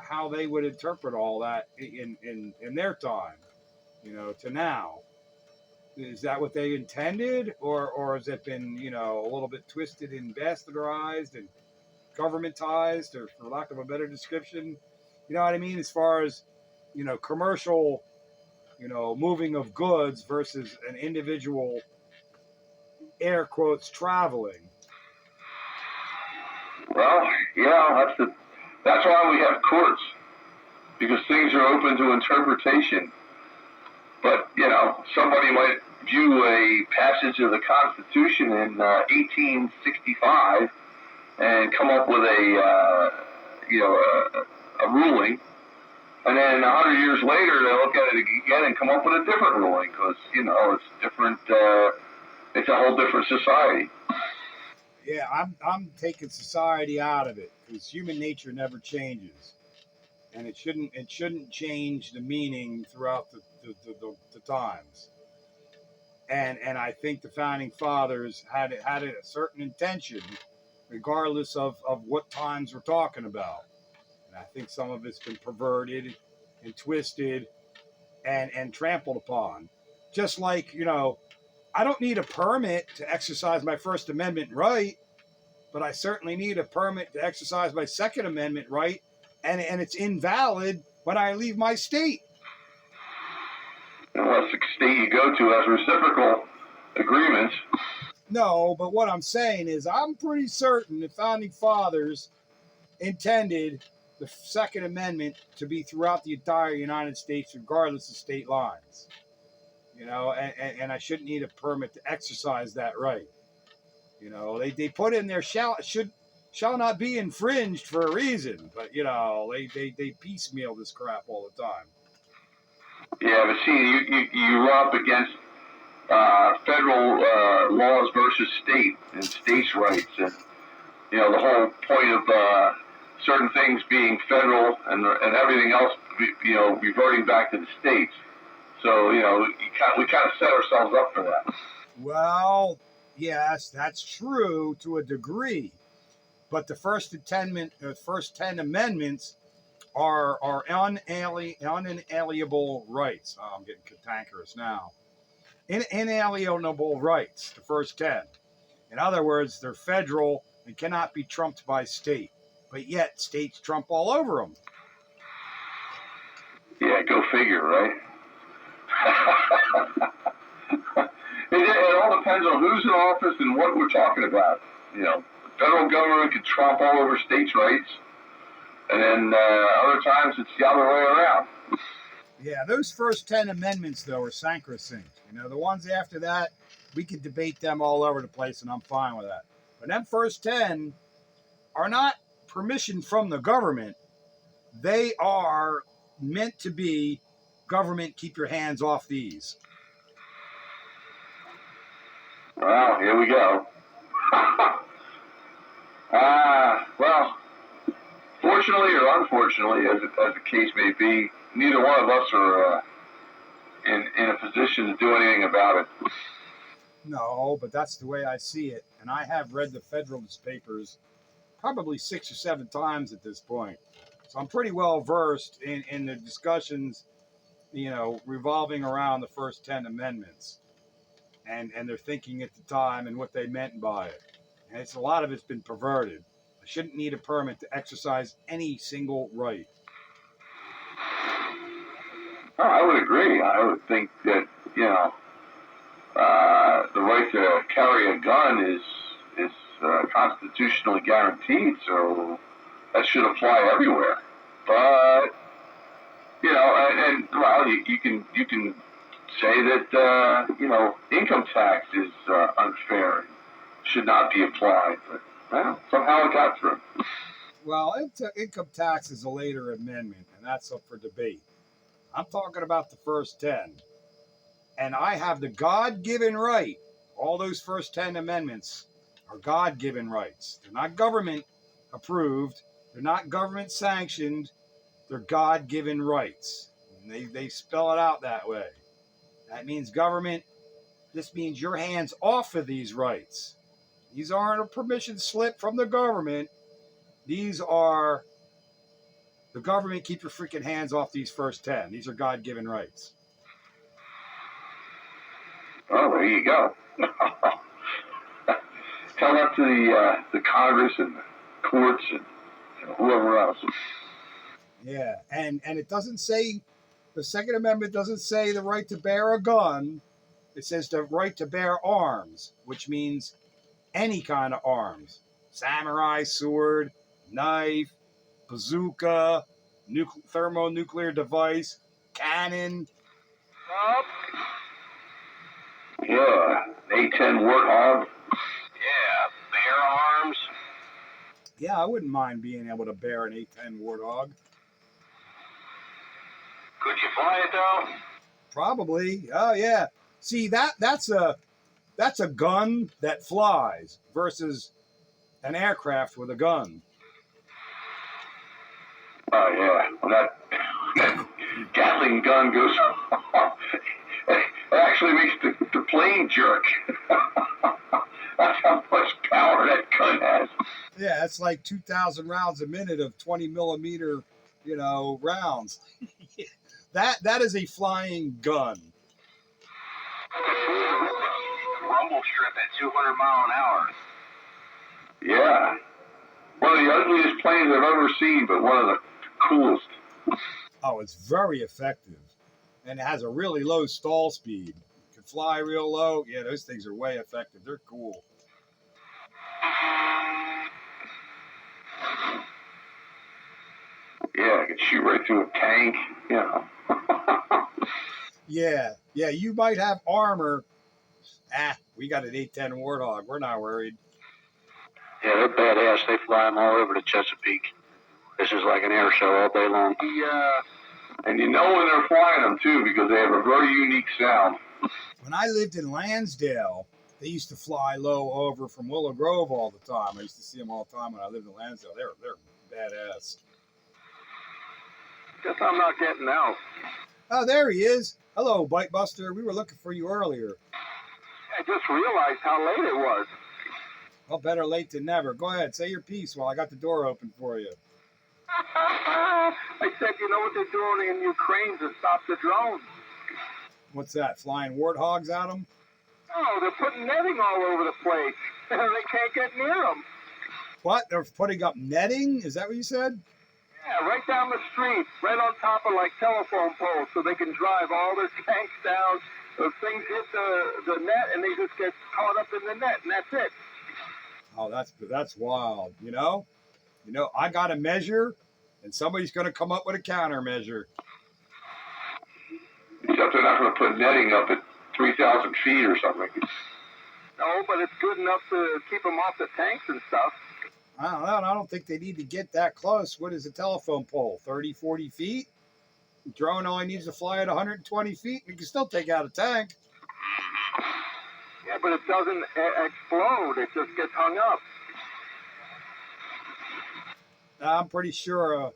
how they would interpret all that in their time, to now. Is that what they intended, or has it been a little bit twisted and bastardized and governmentized, or for lack of a better description, you know what I mean, as far as commercial moving of goods versus an individual, air quotes, traveling. Well, yeah, that's why we have courts, because things are open to interpretation. But somebody might view a passage of the Constitution in 1865 and come up with a ruling, and then 100 years later they look at it again and come up with a different ruling, because it's different. It's a whole different society. Yeah, I'm taking society out of it, because human nature never changes, and it shouldn't change the meaning throughout the times. And I think the founding fathers had a certain intention, regardless of what times we're talking about. And I think some of it's been perverted and twisted and trampled upon. Just like, I don't need a permit to exercise my First Amendment right, but I certainly need a permit to exercise my Second Amendment right, and it's invalid when I leave my state. Unless the state you go to has reciprocal agreements. No, but what I'm saying is I'm pretty certain the founding fathers intended the Second Amendment to be throughout the entire United States, regardless of state lines. And I shouldn't need a permit to exercise that right. They put in there shall not be infringed for a reason, but they piecemeal this crap all the time. Yeah, but see, you run up against federal laws versus state and states' rights, and the whole point of certain things being federal and everything else, reverting back to the states. So we kind of set ourselves up for that. Well, yes, that's true to a degree, but the first 10 amendments are unalienable rights. Oh, I'm getting cantankerous now. Inalienable rights, the first 10. In other words, they're federal and cannot be trumped by state, but yet states trump all over them. Yeah, go figure, right? It all depends on who's in office and what we're talking about. The federal government can trump all over states' rights, and then other times it's the other way around. Yeah, those first 10 amendments, though, are sacrosanct. The ones after that, we could debate them all over the place, and I'm fine with that. But them first 10 are not permission from the government. They are meant to be, government, keep your hands off these. Well, here we go. Well, fortunately or unfortunately, as the case may be, neither one of us are in a position to do anything about it. No, but that's the way I see it. And I have read the Federalist Papers probably 6 or 7 times at this point. So I'm pretty well versed in the discussions, revolving around the first 10 amendments and their thinking at the time and what they meant by it. And a lot of it's been perverted. I shouldn't need a permit to exercise any single right. Oh, I would agree. I would think that, the right to carry a gun is constitutionally guaranteed, so that should apply everywhere. But well, you can say that income tax is unfair and should not be applied, but well, somehow it got through. Well, income tax is a later amendment, and that's up for debate. I'm talking about the first 10. And I have the God-given right. All those first 10 amendments are God-given rights. They're not government approved. They're not government sanctioned. They're God-given rights. And they spell it out that way. That means government. This means your hands off of these rights. These aren't a permission slip from the government. These are the government. Keep your freaking hands off these first 10. These are God-given rights. Oh, there you go. Tell that to the Congress and the courts and whoever else. Yeah, and it doesn't say, the Second Amendment doesn't say the right to bear a gun. It says the right to bear arms, which means any kind of arms. Samurai sword, knife, bazooka, thermonuclear device, cannon. Yeah, A-10 Warthog. Yeah, bear arms. Yeah, I wouldn't mind being able to bear an A-10 Warthog. Could you fly it though? Probably. Oh yeah. See, that's a gun that flies versus an aircraft with a gun. Oh yeah, well that Gatling gun goes. It actually makes the plane jerk. That's how much power that gun has. Yeah, it's like 2,000 rounds a minute of 20 millimeter, rounds. That is a flying gun. Rumble strip at 200 mile an hour. Yeah, one of the ugliest planes I've ever seen, but one of the coolest. Oh, it's very effective, and it has a really low stall speed. It can fly real low. Yeah, those things are way effective. They're cool. Yeah, I could shoot right through a tank. Yeah, you might have armor. We got an 810 Warthog. We're not worried. Yeah, they're badass. They fly them all over the Chesapeake. This is like an air show all day long. And you know when they're flying them too, because they have a very unique sound. When I lived in Lansdale, they used to fly low over from Willow Grove all the time. I used to see them all the time when I lived in Lansdale. They're badass. Guess I'm not getting out. Oh, there he is. Hello, Bite Buster. We were looking for you earlier. I just realized how late it was. Well, better late than never. Go ahead, say your piece while I got the door open for you. I said, you know what they're doing in Ukraine to stop the drones? What's that, flying warthogs at them? Oh, they're putting netting all over the place. They can't get near them. What? They're putting up netting? Is that what you said? Yeah, right down the street, right on top of like telephone poles, so they can drive all their tanks down. Those things hit the net, and they just get caught up in the net, and that's it. Oh, that's wild. I got a measure, and somebody's going to come up with a countermeasure. Except they're not going to put netting up at 3,000 feet or something. No, but it's good enough to keep them off the tanks and stuff. I don't know. I don't think they need to get that close. What is a telephone pole? 30, 40 feet? The drone only needs to fly at 120 feet, and you can still take out a tank. Yeah, but it doesn't explode. It just gets hung up. I'm pretty sure,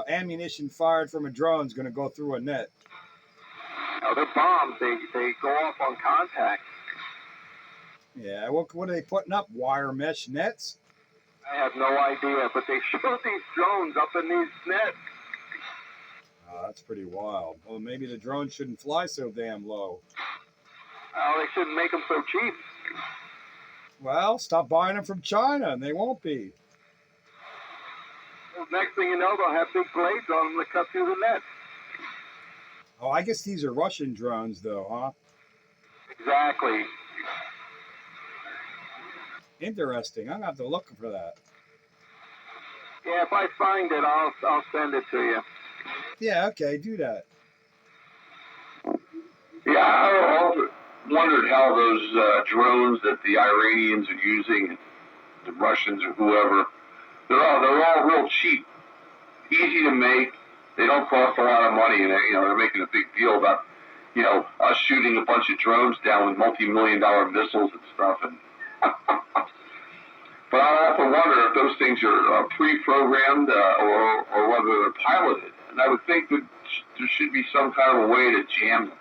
ammunition fired from a drone is going to go through a net. No, they're bombs. They go off on contact. Yeah, what are they putting up? Wire mesh nets? I have no idea, but they shoot these drones up in these nets. Oh, that's pretty wild. Well, maybe the drone shouldn't fly so damn low. Oh, they shouldn't make them so cheap. Well, stop buying them from China, and they won't be. Well, next thing you know, they'll have big blades on them that cut through the net. Oh, I guess these are Russian drones, though, huh? Exactly. Interesting. I'm going to have to look for that. Yeah, if I find it, I'll send it to you. Yeah, okay, do that. Yeah, I also wondered how those drones that the Iranians are using, the Russians or whoever, they're all real cheap, easy to make. They don't cost a lot of money, and they're making a big deal about us shooting a bunch of drones down with multi-million-dollar missiles and stuff. And but I often wonder if those things are pre-programmed or whether they're piloted. And I would think that there should be some kind of a way to jam them.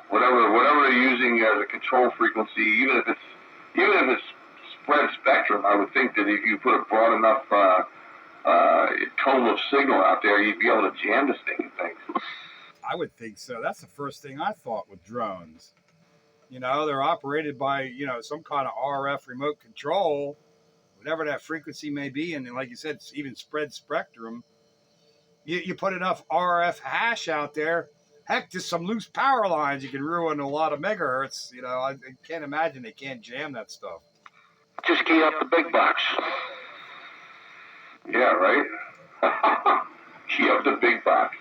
Whatever they're using as a control frequency, even if it's spread spectrum, I would think that if you put a broad enough cone of signal out there, you'd be able to jam this thing and things. I would think so. That's the first thing I thought with drones. They're operated by, some kind of RF remote control, whatever that frequency may be. And like you said, it's even spread spectrum. You put enough RF hash out there, heck, just some loose power lines, you can ruin a lot of megahertz. I can't imagine they can't jam that stuff. Just key up the big box. Yeah, right? Key up the big box.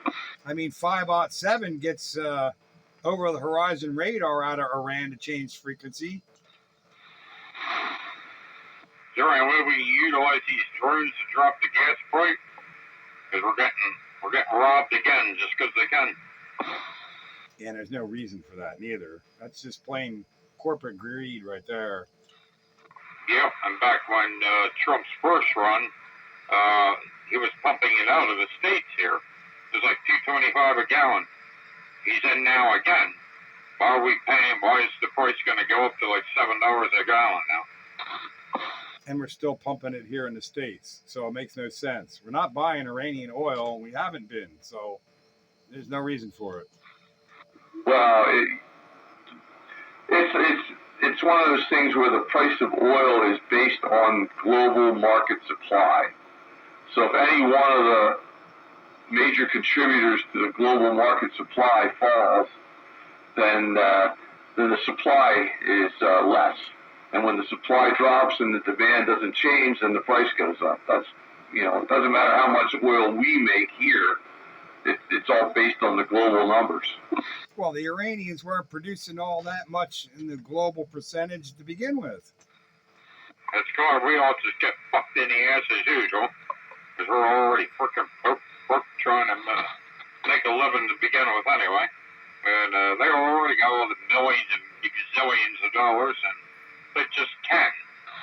I mean, 5.7 gets over the horizon radar out of Iran to change frequency. Is there any way we can utilize these drones to drop the gas price? Because we're getting robbed again just because they can. And there's no reason for that neither. That's just plain corporate greed right there. Yep, and back when Trump's first run, he was pumping it out of the States here. It was like $2.25 a gallon. He's in now again. Why are we paying? Why is the price going to go up to like $7 a gallon now? And we're still pumping it here in the States. So it makes no sense. We're not buying Iranian oil, and we haven't been. So there's no reason for it. Well, it's one of those things where the price of oil is based on global market supply. So if any one of the major contributors to the global market supply falls, then the supply is less. And when the supply drops and the demand doesn't change, then the price goes up. That's it doesn't matter how much oil we make here. It's all based on the global numbers. Well, the Iranians weren't producing all that much in the global percentage to begin with. That's good. We all just get fucked in the ass as usual. Because we're already freaking trying to make a living to begin with anyway. And they already got all the millions and gazillions of dollars, and they just can't.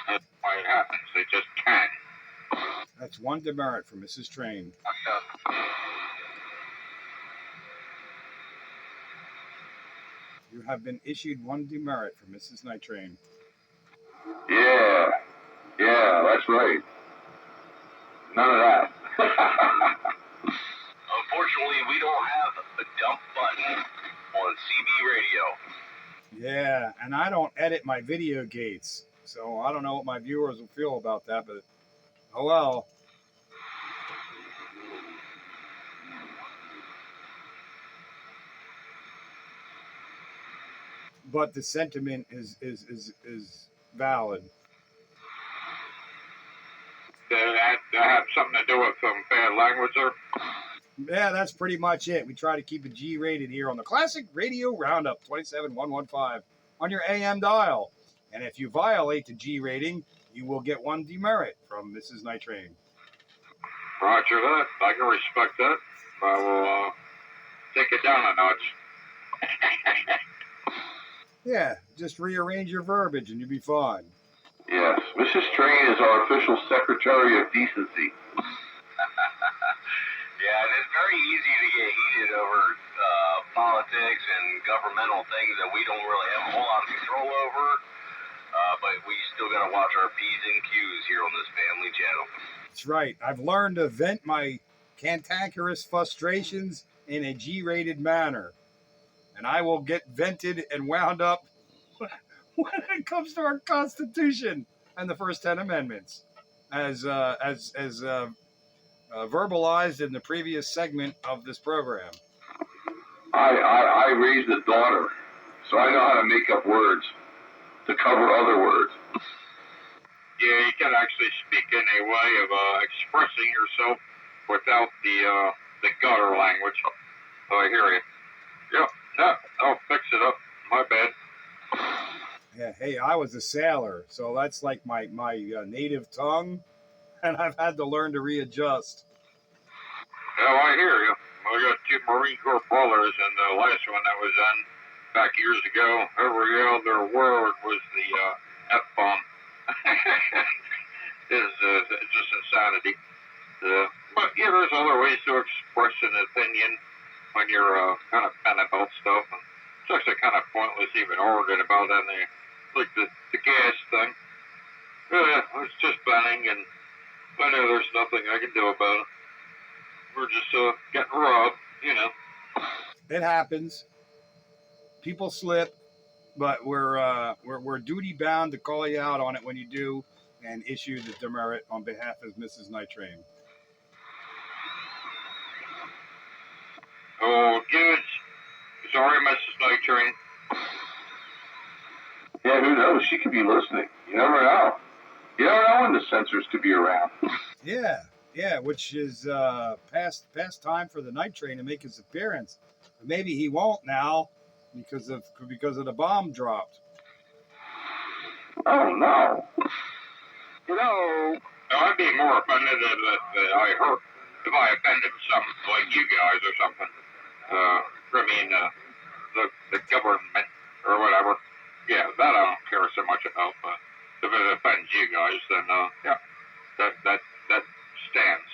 That's why it happens. They just can't. That's one demerit for Mrs. Train. You have been issued one demerit for Mrs. Nitrain. Yeah, that's right. None of that. Unfortunately, we don't have a dump button on CB radio. Yeah, and I don't edit my video gates, so I don't know what my viewers will feel about that, but oh well. But the sentiment is valid. That have something to do with some bad language there? Yeah, that's pretty much it. We try to keep it G-rated here on the Classic Radio Roundup 27115 on your AM dial. And if you violate the G rating, you will get one demerit from Mrs. Nitrain. Roger that. I can respect that. I will take it down a notch. Yeah, just rearrange your verbiage and you'll be fine. Yes, Mrs. Train is our official Secretary of Decency. Yeah, and it's very easy to get heated over politics and governmental things that we don't really have a whole lot of control over. But we still got to watch our P's and Q's here on this family channel. That's right. I've learned to vent my cantankerous frustrations in a G-rated manner. And I will get vented and wound up when it comes to our Constitution and the first 10 amendments, as verbalized in the previous segment of this program. I raised a daughter, so I know how to make up words to cover other words. Yeah, you can actually speak in a way of expressing yourself without the gutter language. Oh, I hear you. Yep, no, I'll fix it up. My bad. Yeah, hey, I was a sailor, so that's like my native tongue, and I've had to learn to readjust. Oh, I hear you. I got 2 Marine Corps brothers, and the last one that was in back years ago, every other word was the F-bomb. It's just insanity. But yeah, there's other ways to express an opinion when you're kind of pen about stuff. And it's actually kind of pointless even arguing about any, like the gas thing. Yeah, it's just banning, and I know there's nothing I can do about it. We're just getting robbed, you know. It happens. People slip, but we're duty bound to call you out on it when you do, and issue the demerit on behalf of Mrs. Night Train. Oh, good. Sorry, Mrs. Night Train. Yeah, who knows? She could be listening. You never know. You never know when the censors could be around. Yeah, which is past time for the Night Train to make his appearance. But maybe he won't now because of the bomb dropped. Oh no. Hello. I'd be more offended if I hurt, if I offended something like you guys or something. I mean, the government or whatever. Yeah, that I don't care so much about. But if it offends you guys, then yeah, that stands.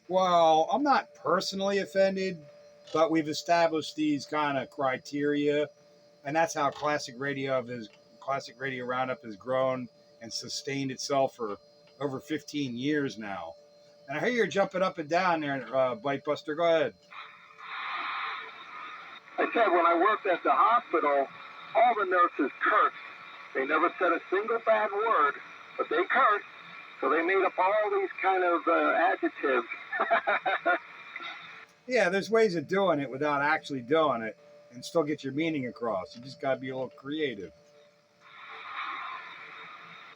Well, I'm not personally offended, but we've established these kind of criteria, and that's how Classic Radio Roundup has grown and sustained itself for over 15 years now. And I hear you're jumping up and down there, Bite Buster. Go ahead. I said when I worked at the hospital, all the nurses cursed. They never said a single bad word, but they cursed. So they made up all these kind of adjectives. Yeah, there's ways of doing it without actually doing it and still get your meaning across. You just got to be a little creative.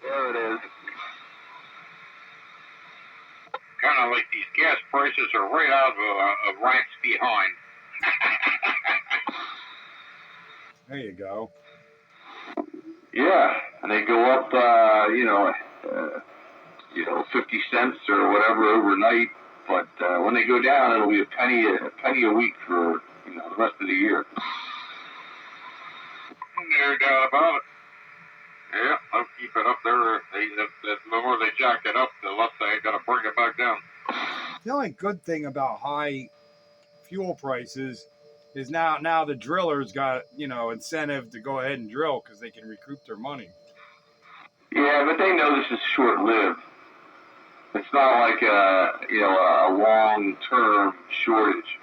There it is. Kind of like these gas prices are right out of ranks behind. There you go. Yeah, and they go up, 50 cents or whatever overnight. But when they go down, it'll be a penny a week for the rest of the year. No doubt about it. Yeah, I'll keep it up there. The more they jack it up, the less they got to bring it back down. The only good thing about high fuel prices is now the drillers got incentive to go ahead and drill because they can recoup their money. Yeah, but they know this is short-lived. It's not like a long-term shortage.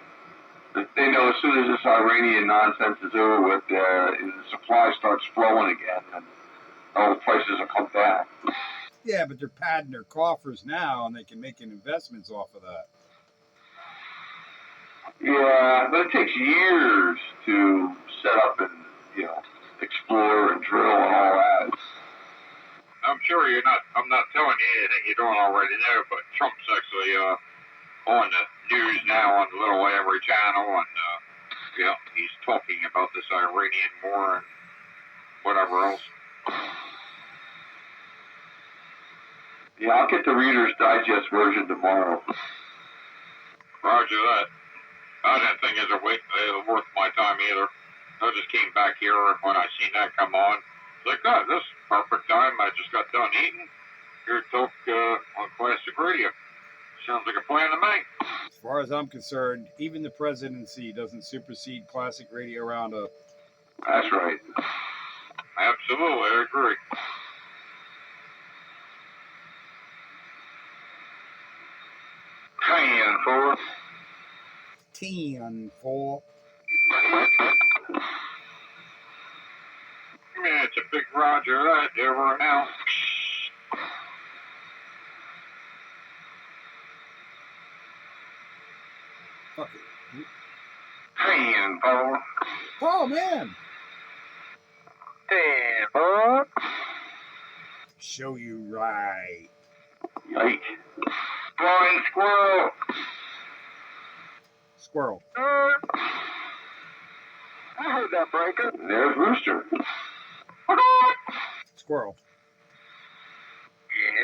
They know as soon as this Iranian nonsense is over with, the supply starts flowing again, and all the prices will come down. Yeah, but they're padding their coffers now, and they can make investments off of that. Yeah, but it takes years to set up and explore and drill and all that. I'm sure I'm not telling you anything you don't already know, but Trump's actually on the news now on the little every channel, and he's talking about this Iranian war and whatever else. Yeah, I'll get the Reader's Digest version tomorrow. Roger that. I didn't think it was worth my time either. I just came back here, and when I seen that come on, I was like, oh, this is perfect time. I just got done eating. Here to talk on classic radio. Sounds like a plan to me. As far as I'm concerned, even the presidency doesn't supersede classic radio roundup. That's right. Absolutely, I agree. Hang for 10-4. Yeah, it's a big Roger that over now. Fuck it. hang for Oh, man. 10-4. Show you right. Yike. Flying squirrel. Squirrel. I heard that breaker. There's Rooster. Squirrel.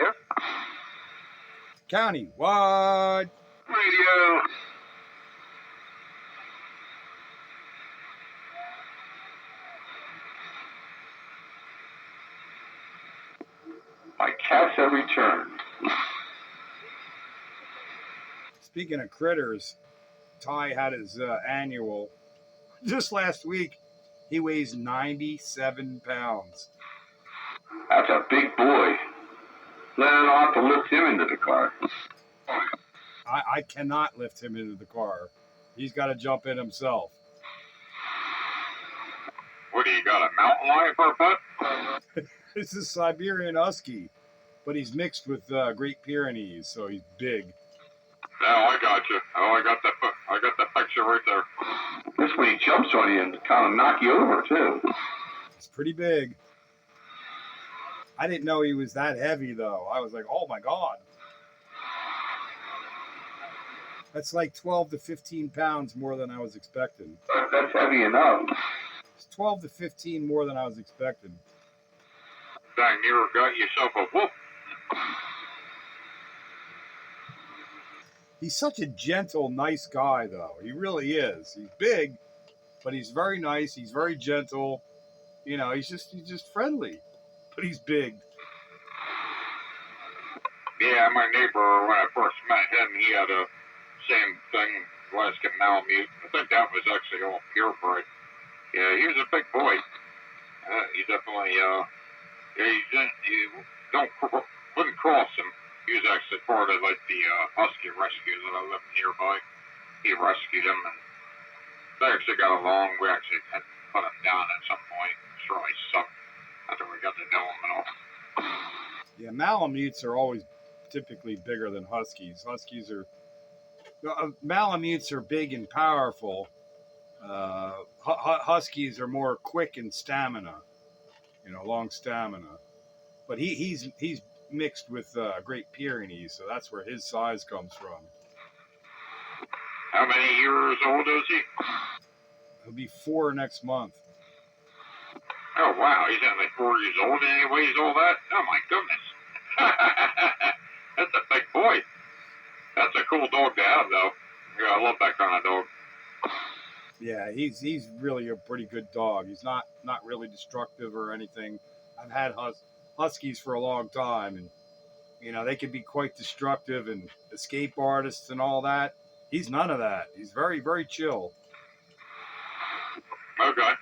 Yes. County wide. Radio. My cats have returned. Speaking of critters, Ty had his annual just last week. He weighs 97 pounds. That's a big boy. Then I'll have to lift him into the car. I cannot lift him into the car. He's got to jump in himself. What do you got, a mountain lion for a pet? This is Siberian Husky, but he's mixed with Great Pyrenees, so he's big. No, I got you. Oh, I got the picture right there. This when he jumps on you and kind of knock you over, too. He's pretty big. I didn't know he was that heavy, though. I was like, oh my God. That's like 12 to 15 pounds more than I was expecting. That's heavy enough. It's 12 to 15 more than I was expecting. Dang, you got yourself a whoop. He's such a gentle, nice guy, though. He really is. He's big, but he's very nice. He's very gentle. You know, he's just friendly, but he's big. Yeah, my neighbor, when I first met him, he had a same thing, Alaskan Malamute. I think that was actually all purebred. Yeah, he was a big boy. He definitely, wouldn't cross him. He was actually part of like the husky rescue that I lived nearby. He rescued him, and they actually got along. We actually had to put him down at some point. It really sucked after we got to know him and all. Yeah, Malamutes are always typically bigger than Huskies. Malamutes are big and powerful. Huskies are more quick and stamina, long stamina. But he's mixed with Great Pyrenees, so that's where his size comes from. How many years old is he? He'll be 4 next month. Oh, wow, he's only 4 years old and he weighs all that? Oh, my goodness. That's a big boy. That's a cool dog to have, though. Yeah, I love that kind of dog. Yeah, he's really a pretty good dog. He's not really destructive or anything. I've had Huskies for a long time, and they can be quite destructive and escape artists and all that. He's none of that. He's very, very chill. Okay.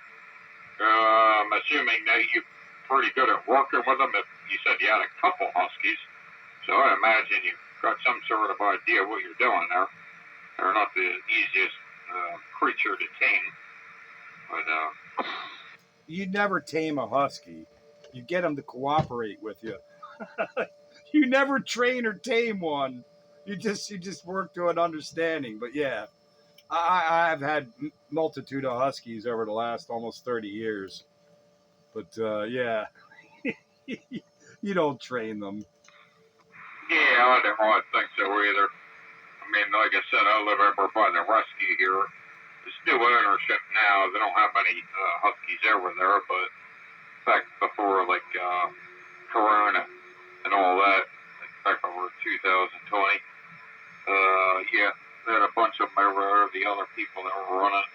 I'm assuming that you're pretty good at working with them. If you said you had a couple Huskies, so I imagine you've got some sort of idea what you're doing there. They're not the easiest creature to tame, but You never tame a Husky. You get them to cooperate with you. You never train or tame one. You just work to an understanding. But yeah, I've had multitude of Huskies over the last almost 30 years. But yeah, you don't train them. yeah, I don't really think so either. I mean, like I said, I live over by the rescue here. It's new ownership now. They don't have any Huskies over there, but back before like Corona and all that, back over 2020, yeah, they had a bunch of them over there, the other people that were running.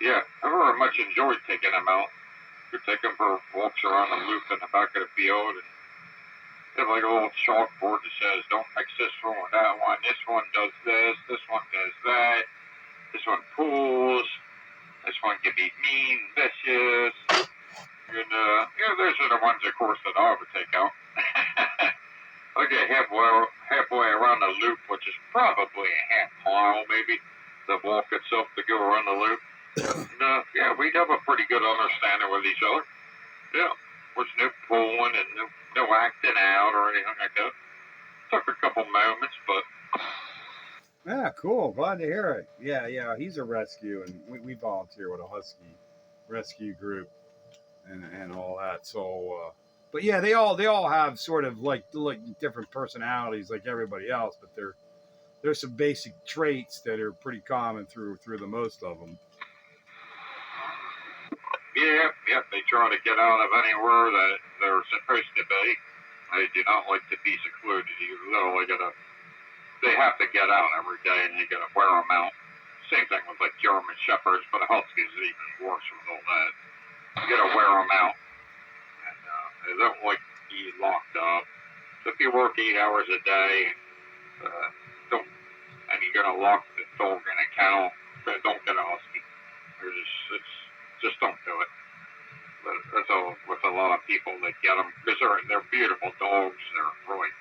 Yeah, I very much enjoyed taking them out. We take them for walks around the loop in the back of the field, and they have like a little chalkboard that says, "Don't mix this one with that one. This one does this one does that. This one pulls. This one can be mean, vicious." And yeah, those are the ones, of course, that I would take out. I get halfway around the loop, which is probably a half mile, maybe, the walk itself to go around the loop. And, yeah, we'd have a pretty good understanding with each other. Yeah, there's no pulling and no acting out or anything like that. Took a couple moments, but Yeah, cool. Glad to hear it. Yeah, he's a rescue, and we volunteer with a husky rescue group and all that. So, but yeah, they all have sort of like different personalities like everybody else, but there's some basic traits that are pretty common through the most of them. yeah, they try to get out of anywhere that they're supposed to be. They do not like to be secluded. You literally they have to get out every day, and you gotta wear them out. Same thing with like German Shepherds, but Huskies is even worse with all that. You gotta wear them out, and they don't like to be locked up. So if you work 8 hours a day, don't, and you're gonna lock the dog in a kennel, don't get a Husky. Just don't do it. But that's all with a lot of people that get them because they're beautiful dogs. They're really,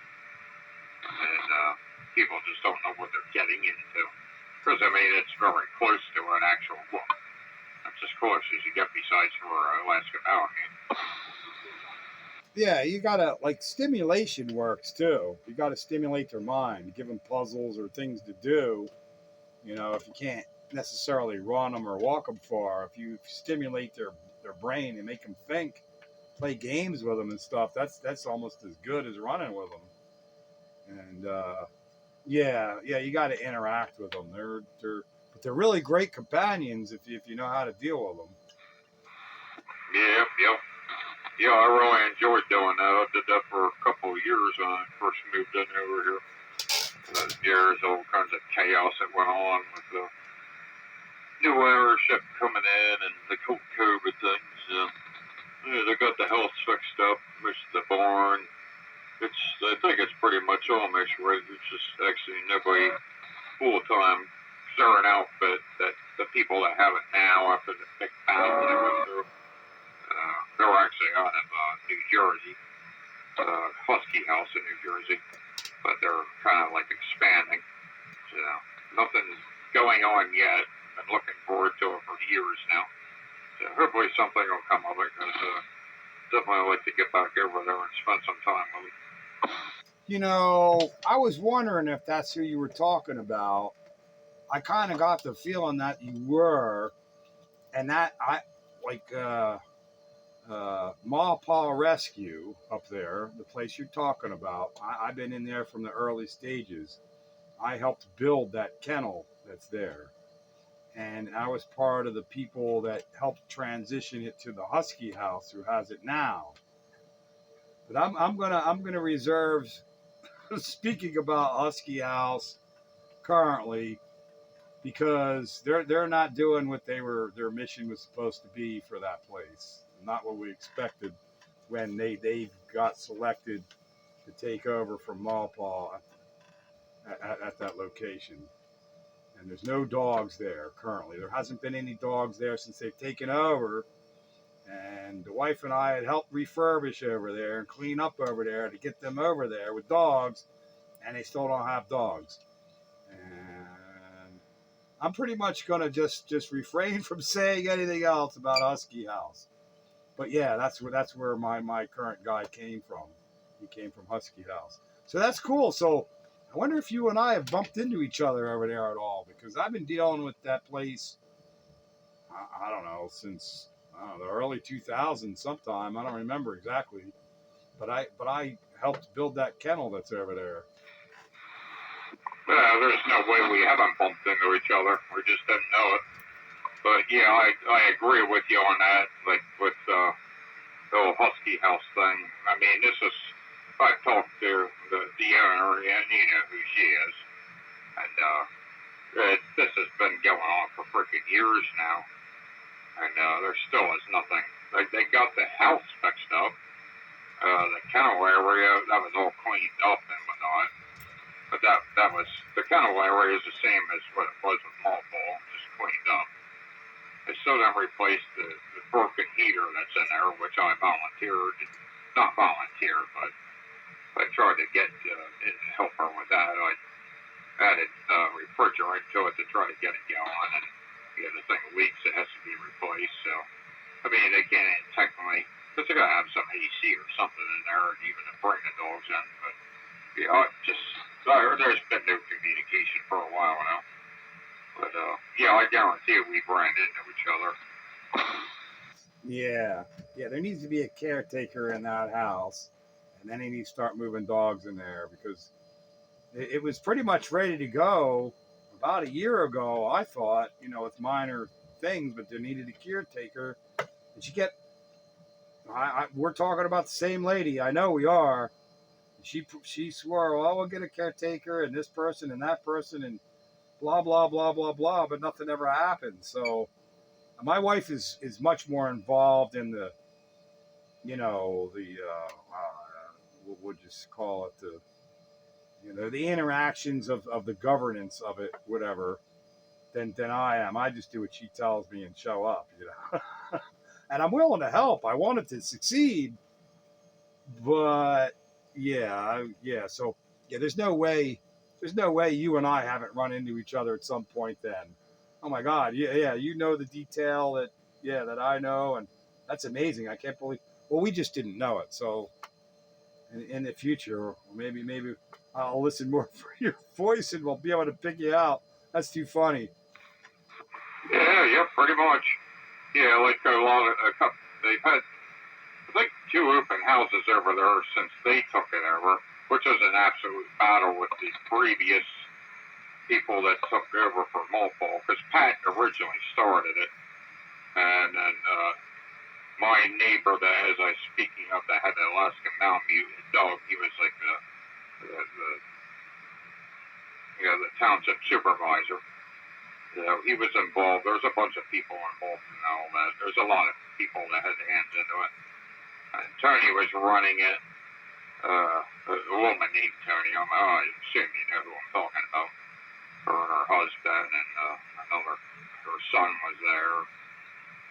and people just don't know what they're getting into. Because I mean, it's very close to an actual look. That's as close as you get besides for Alaska Mountain. Yeah, you gotta like stimulation works too. You gotta stimulate their mind, give them puzzles or things to do. You know, if you can't necessarily run them or walk them far, if you stimulate their brain and make them think, play games with them and stuff, that's almost as good as running with them. And yeah, you got to interact with them. But they're really great companions if you know how to deal with them. Yeah, I really enjoyed doing that. I did that for a couple of years when I first moved in over here. There's all kinds of chaos that went on with the new ownership coming in and the COVID things. Yeah, they got the house fixed up, which the barn. I think it's pretty much all mixed right. It's just actually nobody full time. They're an outfit that the people that have it now after the big battle they went through. They're actually out of New Jersey, Husky House in New Jersey, but they're kind of like expanding. So nothing's going on yet. Been looking forward to it for years now. So hopefully something will come of it because definitely like to get back over there and spend some time with them. You know, I was wondering if that's who you were talking about. I kind of got the feeling that you were, and that I like Ma Paw Rescue up there, the place you're talking about. I've been in there from the early stages. I helped build that kennel that's there, and I was part of the people that helped transition it to the Husky House, who has it now. But I'm gonna reserve speaking about Husky House currently because they're not doing what their mission was supposed to be for that place. Not what we expected when they got selected to take over from Mawpaw at that location. And there's no dogs there currently. There hasn't been any dogs there since they've taken over. And the wife and I had helped refurbish over there and clean up over there to get them over there with dogs, and they still don't have dogs. And I'm pretty much gonna just refrain from saying anything else about Husky House. But yeah, that's where my current guy came from. He came from Husky House. So that's cool. So I wonder if you and I have bumped into each other over there at all, because I've been dealing with that place. I don't know, since the early 2000s sometime. I don't remember exactly, but I helped build that kennel that's over there. There's no way we haven't bumped into each other. We just didn't know it. But yeah, I agree with you on that. Like with the whole Husky House thing. I mean, I talked to the owner, and you know who she is, and this has been going on for freaking years now. and there still is nothing. They got the house fixed up. The kennel area, that was all cleaned up and whatnot. But that was, the kennel area is the same as what it was with Mothball, just cleaned up. They still didn't replace the broken heater that's in there, which I volunteered, not volunteered, but I tried to get help her with that. I added refrigerant to it to try to get it going, and the thing leaks, it has to be replaced. So, I mean, they can't technically, because they gotta have some AC or something in there, even to bring the dogs in. But there's been no communication for a while now. But I guarantee we've ran into each other. Yeah, there needs to be a caretaker in that house, and then he needs to start moving dogs in there because it was pretty much ready to go about a year ago, I thought, with minor things, but there needed a caretaker. And we're talking about the same lady. I know we are. She swore, well, we'll get a caretaker and this person and that person and blah, blah, blah, blah, blah, but nothing ever happened. So my wife is much more involved in the, what would you call it, the interactions of the governance of it, whatever, than I am. I just do what she tells me and show up, and I'm willing to help. I want it to succeed, but so there's no way you and I haven't run into each other at some point then. Oh my God, you know the detail that I know, and that's amazing. I can't believe, well, we just didn't know it. So in the future, maybe I'll listen more for your voice and we'll be able to pick you out. That's too funny. Yeah, pretty much. Yeah, like they've had, I think, 2 open houses over there since they took it over, which was an absolute battle with the previous people that took over for Mothball, because Pat originally started it, and then my neighbor that, as I was speaking of, that had the Alaskan Mountain Mute dog, he was like the township supervisor. He was involved. There was a bunch of people involved in all that. There's a lot of people that had hands into it. And Tony was running it. A woman named Tony. I assume you know who I'm talking about. Her and her husband, and her son was there.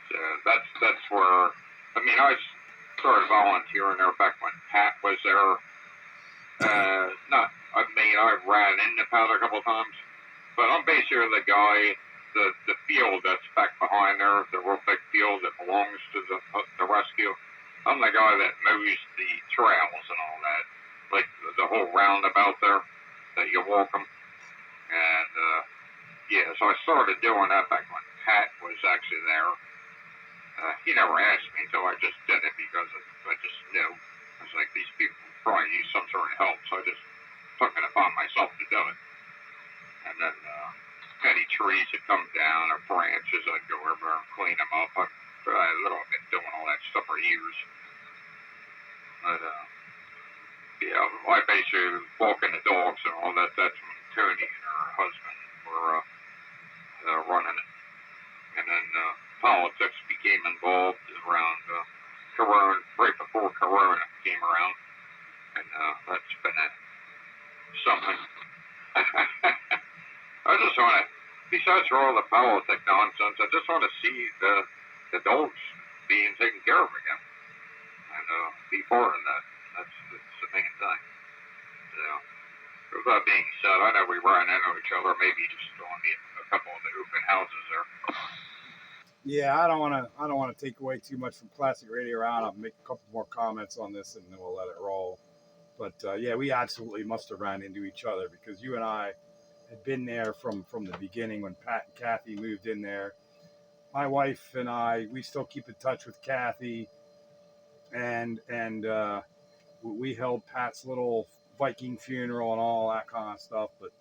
So that's where, I started volunteering there back when Pat was there. I ran into Pat a couple times, but I'm basically the guy, the field that's back behind there, the real big field that belongs to the rescue. I'm the guy that mows the trails and all that, like the whole roundabout there that you walk them. And so I started doing that back when Pat was actually there. He never asked me, so I just did it because I just knew. I was like, these people probably need some sort of help, so I just took it upon myself to do it. And then any trees that come down or branches, I'd go over and clean them up. I've been doing all that stuff for years. But I basically walking the dogs and all that. That's when Tony and her husband were running it. And then politics became involved around Corona, right before Corona came around. And that's been something. I just want to, besides for all the politic nonsense, I just want to see the dogs being taken care of again. And be part of that. That's the main thing. So, with that being said, I know we ran into each other, maybe just on a couple of the open houses there. Yeah, I don't want to take away too much from Classic Radio Round. I'll make a couple more comments on this and then we'll let it roll. But we absolutely must have ran into each other because you and I had been there from the beginning when Pat and Kathy moved in there. My wife and I, we still keep in touch with Kathy, and we held Pat's little Viking funeral and all that kind of stuff. But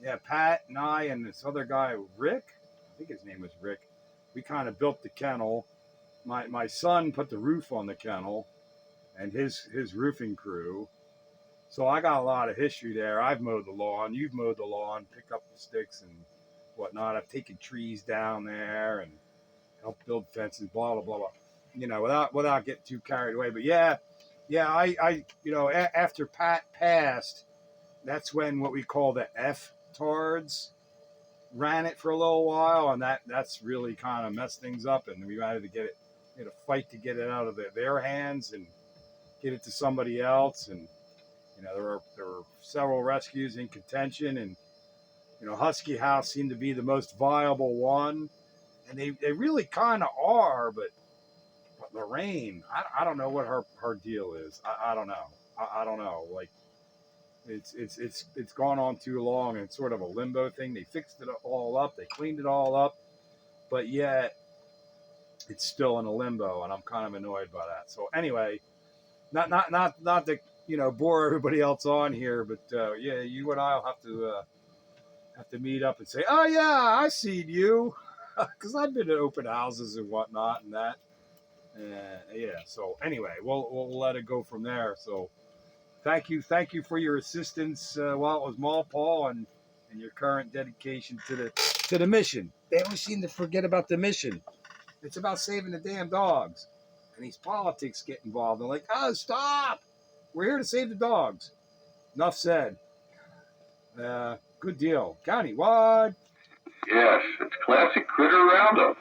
yeah, Pat and I and this other guy, Rick, I think his name was Rick, we kind of built the kennel. My son put the roof on the kennel and his roofing crew. So I got a lot of history there. I've mowed the lawn. You've mowed the lawn, picked up the sticks and whatnot. I've taken trees down there and help build fences, blah blah blah blah. You know, without getting too carried away. But yeah, I after Pat passed, that's when what we call the F tards ran it for a little while, and that's really kind of messed things up, and we had to get it, a fight to get it out of their hands and get it to somebody else, and there were several rescues in contention, and Husky House seemed to be the most viable one, and they really kind of are, but Lorraine, I don't know what her deal is. I don't know. I don't know. Like it's gone on too long, and it's sort of a limbo thing. They fixed it all up, they cleaned it all up, but yet it's still in a limbo, and I'm kind of annoyed by that. So anyway, not to bore everybody else on here, but yeah, you and I'll have to meet up and say, oh yeah, I seen you, because I've been to open houses and whatnot and that. Yeah. So anyway, we'll let it go from there. So thank you for your assistance while it was Paul, and your current dedication to the mission. They always seem to forget about the mission. It's about saving the damn dogs, and these politics get involved. They're like, oh, stop! We're here to save the dogs. Enough said. Good deal. Countywide. Yes, it's classic critter roundup.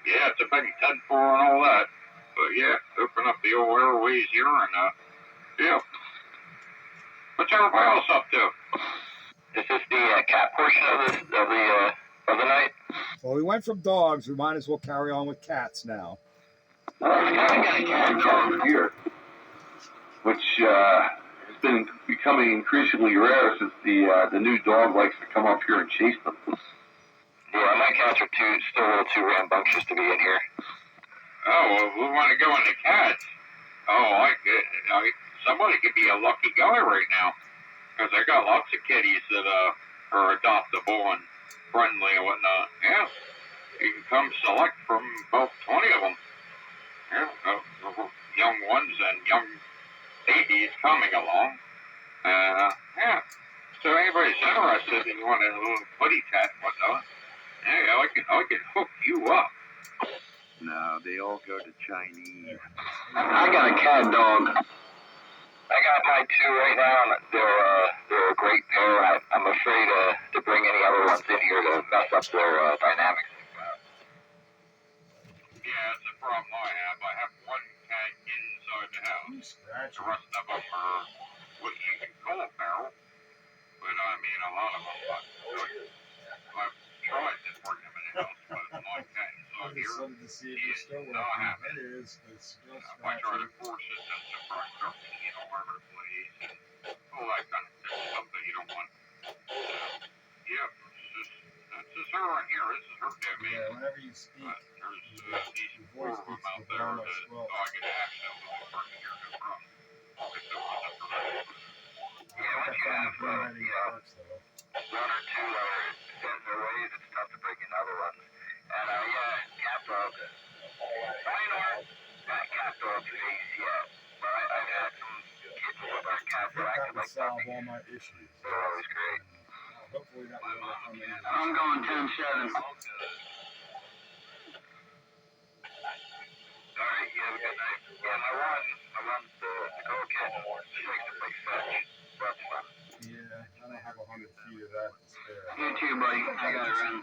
Yeah, it's a big 10-4 and all that. But yeah, open up the old airways here and yeah. What's everybody else up to? Is this the cat portion of the night? Well, we went from dogs. We might as well carry on with cats now. I got a cat dog Here, which has been becoming increasingly rare since the new dog likes to come up here and chase them. Yeah, my cats are still a little too rambunctious to be in here. Oh, well, we want to go into cats. Oh, somebody could be a lucky guy right now. Because I got lots of kitties that are adoptable and friendly and whatnot. Yeah, you can come select from about 20 of them. Yeah, young ones and young babies coming along. Yeah. So anybody's interested and you want a little buddy cat and whatnot, yeah, I can hook you up. No, they all go to Chinese. I got a cat dog. I got my two right now. They're a great pair. I'm afraid to bring any other ones in here to mess up their dynamics. Yeah, that's the problem I have. I have one cat inside the house. The rest of them are what you can call feral. But I mean, a lot of them, I've tried to bring them in the house, but my cat inside here is not having it. If I try to force it, then the front carpet, wherever it plays, and all that kind of stuff that you don't want. Yep, it's just her in here. This is her domain. Yeah, whenever you speak, There's these four of them out there that I get access to the person here no problem. Yeah, once you have one or two are set in their ways, it's tough to bring in other ones. And cat dog. I know that cat dog face yet, but I've had some kids with our cats that acted like solve puppies. all my issues. They're always great. Hopefully that will come in. I'm going 10-7. Alright, you have a good night. Yeah, my one, the girl kid, she likes to play fetch. That's fun. Yeah, I have 100 feet of that to spare. You too, buddy. I gotta run.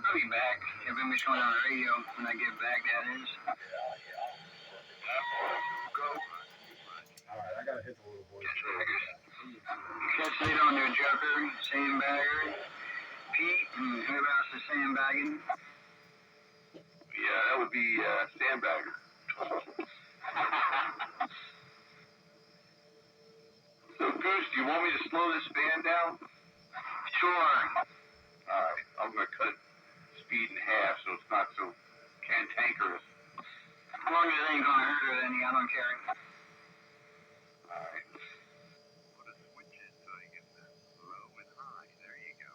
I'll be back. If anybody's going on the radio when I get back, that is. Go. Alright, I gotta hit the little boy. Catch later on there, Joker, Sandbagger, Pete, and whoever else is sandbagging. Yeah, that would be Sandbagger. So, Goose, do you want me to slow this band down? Sure. Alright, I'm going to cut speed in half so it's not so cantankerous. As long as it ain't gonna hurt her, any, I don't care. Alright. Put a switch in so you get the low and high. There you go.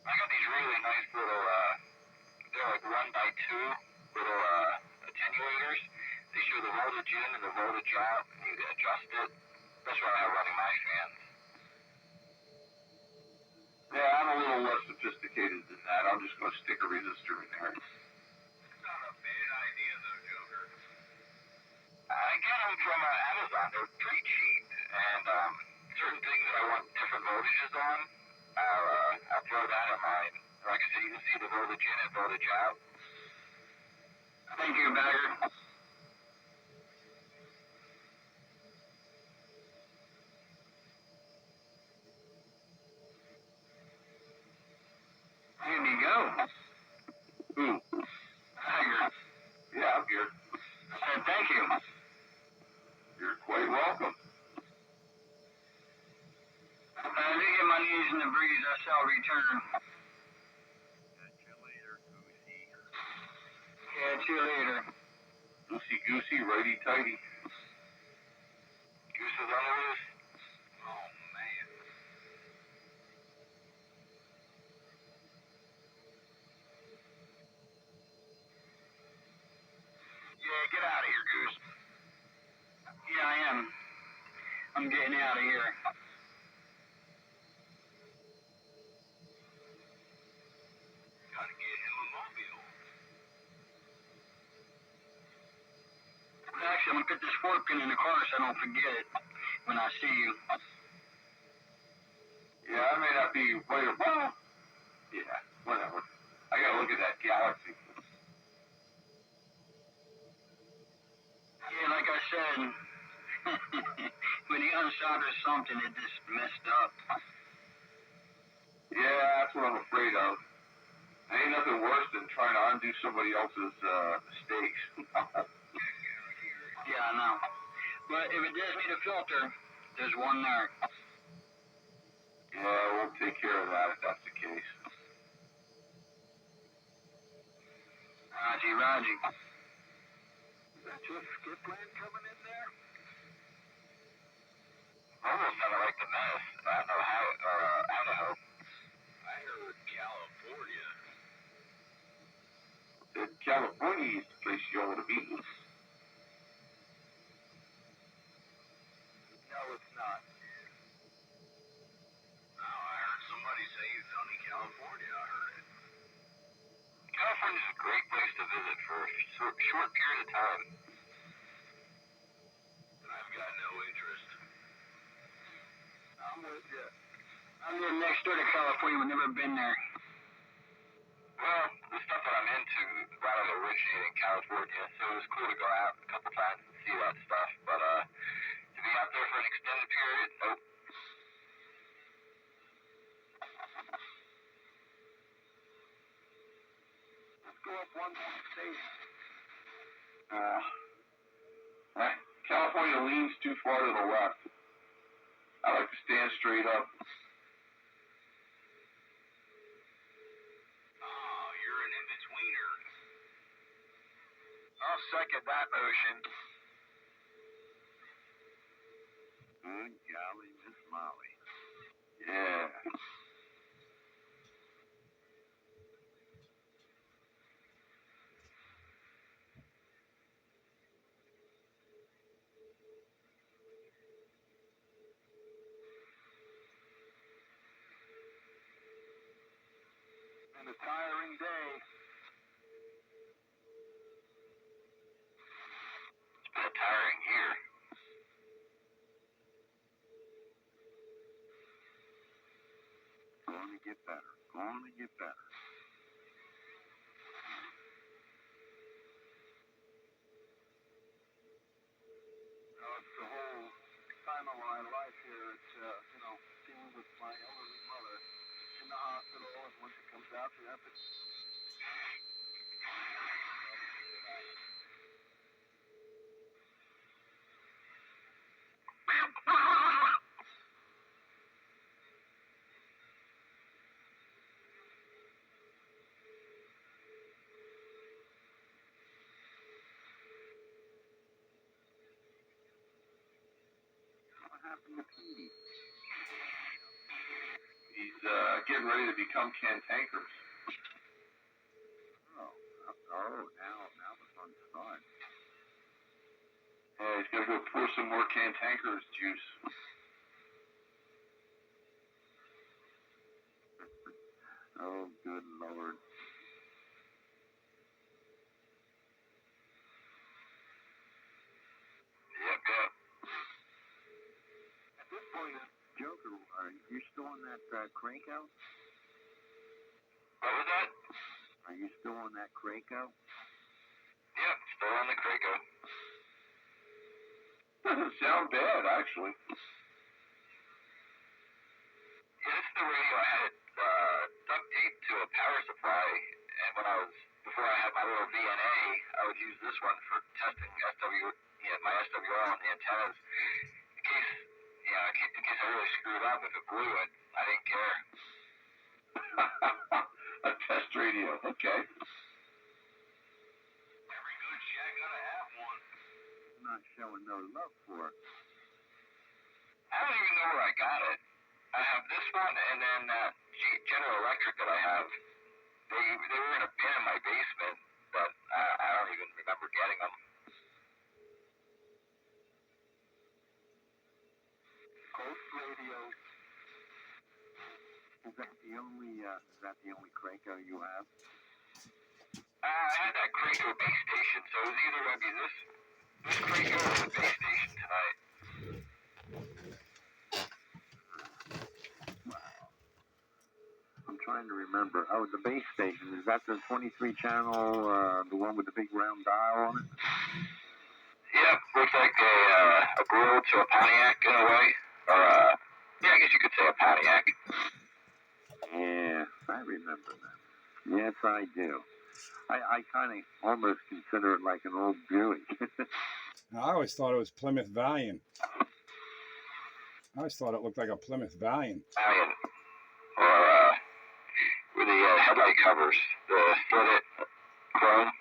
I got these really nice little, they're like 1x2 little attenuators. They show the voltage in and the voltage out, and you can adjust it. That's why I'm running my fans. Yeah, I'm a little less sophisticated than that, I'm just going to stick a resistor in there. It's not a bad idea, though, Joker. I get them from Amazon. They're pretty cheap, and certain things that I want different voltages on, I'll throw that in mine. Like I said, you can see the voltage in and voltage out. Thank you, Bagger. Here you go. Who? Bagger. Yeah, I'm here. I said thank you. You're quite welcome. I do get my knees in the breeze. I shall return. Catch you later, Goosey. Catch you later. Loosey goosey, righty tighty. Goose is on the loose. Oh, man. Yeah, get out of here, Goose. Yeah, I am. I'm getting out of here. Gotta get him a mobile. Actually, I'm gonna put this fork pin in the car so I don't forget it when I see you. Yeah, I may not be right or well. Yeah, whatever. I gotta look at that galaxy. Yeah, like I said, when he unsolders something, it just messed up. Yeah, that's what I'm afraid of. Ain't nothing worse than trying to undo somebody else's mistakes. Yeah, I know. But if it does need a filter, there's one there. Yeah, we'll take care of that if that's the case. Roger. Is that your skip plan coming in there? Almost sounded like the mess. I don't know how, Idaho. I heard California. California is the place you ought to be. No, it's not. Oh, I heard somebody say it's sunny California. I heard it. California's a great place to visit for a short period of time. I've got no interest. I'm with you. I live next door to California. We've never been there. Well, the stuff that I'm into rather originated in California, so it was cool to go out a couple times and see that stuff. But to be out there for an extended period, nope. Let's go up one more station. California leans too far to the left. I like to stand straight up. Oh, you're an in-betweener. I'll second that motion. Good golly, Miss Molly. Yeah. And a tiring day. It's been a tiring year. Going to get better. Going to get better. It's the whole time of my life here. It's, dealing with my elderly mother in the hospital, and once it comes out, you have to... What happened to Petey? He's getting ready to become cantankerous. Now the fun starts. Yeah, he's got to go pour some more cantankerous juice. Oh, good Lord. Craco? What was that? Are you still on that Craco? Yep, still on the Craco. Doesn't sound bad, actually. Yeah, this is the radio I had it duct taped to a power supply, and before I had my little VNA, I would use this one for testing my SWR on the antennas. In case I really screwed up, if it blew it, I didn't care. A test radio, okay. Every good shack gotta have one. I'm not showing no love for it. I don't even know where I got it. I have this one and then that General Electric that I have. They were in a bin in my basement, but I don't even remember getting them. Coast radio. Is that the only Craco you have? I had that Craco base station, so it was either going to be this Craco or the base station tonight. I'm trying to remember. Oh, the base station. Is that the 23 channel, the one with the big round dial on it? Yep, looks like a grill to a Pontiac in a way. Or, I guess you could say a Pontiac. Yeah, I remember that. Yes, I do. I kind of almost consider it like an old Buick. I always thought it was Plymouth Valiant. I always thought it looked like a Plymouth Valiant. Valiant. Or, with the headlight covers, the slit chrome.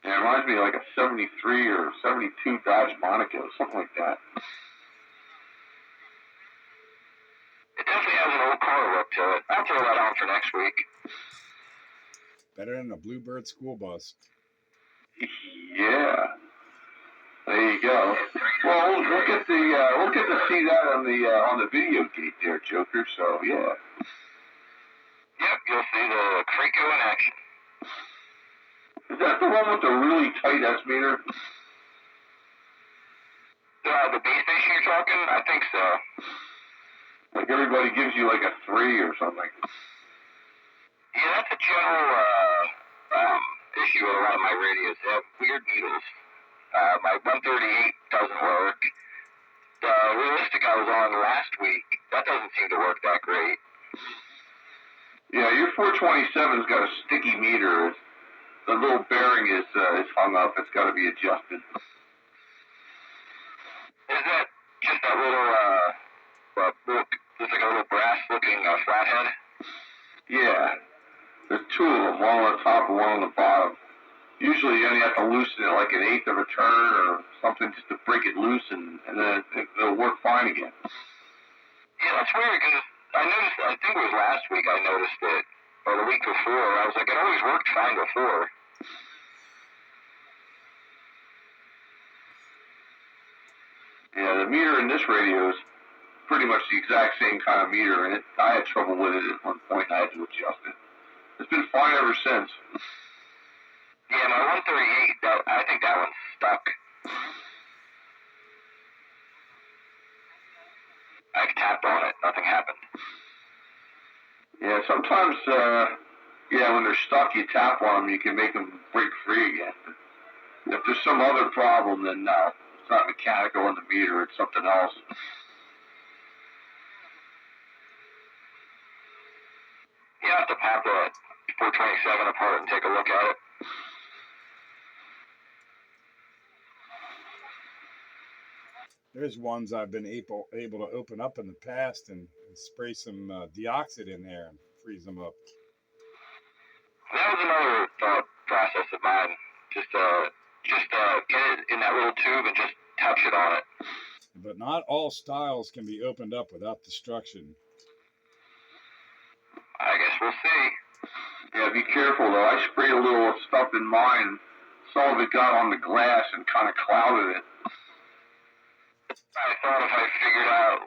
Yeah, it reminds me of like a 73 or 72 Dodge Monaco, something like that. It definitely has an old car look to it. I'll throw that on for next week. Better than a Bluebird school bus. Yeah. There you go. Well, we'll get to see that on the video gate there, Joker. So yeah. Yep, you'll see the Craco in action. Is that the one with the really tight S meter? The base station you're talking? I think so. Like everybody gives you like a 3 or something. Yeah, that's a general issue with a lot of my radios. They have weird needles. My 138 doesn't work. The realistic I was on last week, that doesn't seem to work that great. Yeah, your 427's got a sticky meter. The little bearing is hung up. It's got to be adjusted. Is that just that little, just like a little brass-looking flathead? Yeah. There's two of them, one on the top and one on the bottom. Usually you only have to loosen it like an eighth of a turn or something just to break it loose, and then it'll work fine again. Yeah, that's weird, because I think it was last week I noticed it, or the week before. I was like, it always worked fine before. Yeah, the meter in this radio is pretty much the exact same kind of meter, and I had trouble with it at one point, and I had to adjust it. It's been fine ever since. Yeah, my 138, I think that one's stuck. I tapped on it, nothing happened. Yeah, sometimes, when they're stuck, you tap on them, you can make them break free again. If there's some other problem, then no. It's not mechanical in the meter, it's something else. You have to pop the 427 apart and take a look at it. There's ones I've been able to open up in the past and spray some deoxit in there and freeze them up. That was another thought process of mine. Just get it in that little tube and just touch it on it. But not all styles can be opened up without destruction. I guess we'll see. Yeah, be careful though. I sprayed a little stuff in mine. Some of it got on the glass and kind of clouded it. I thought if I figured out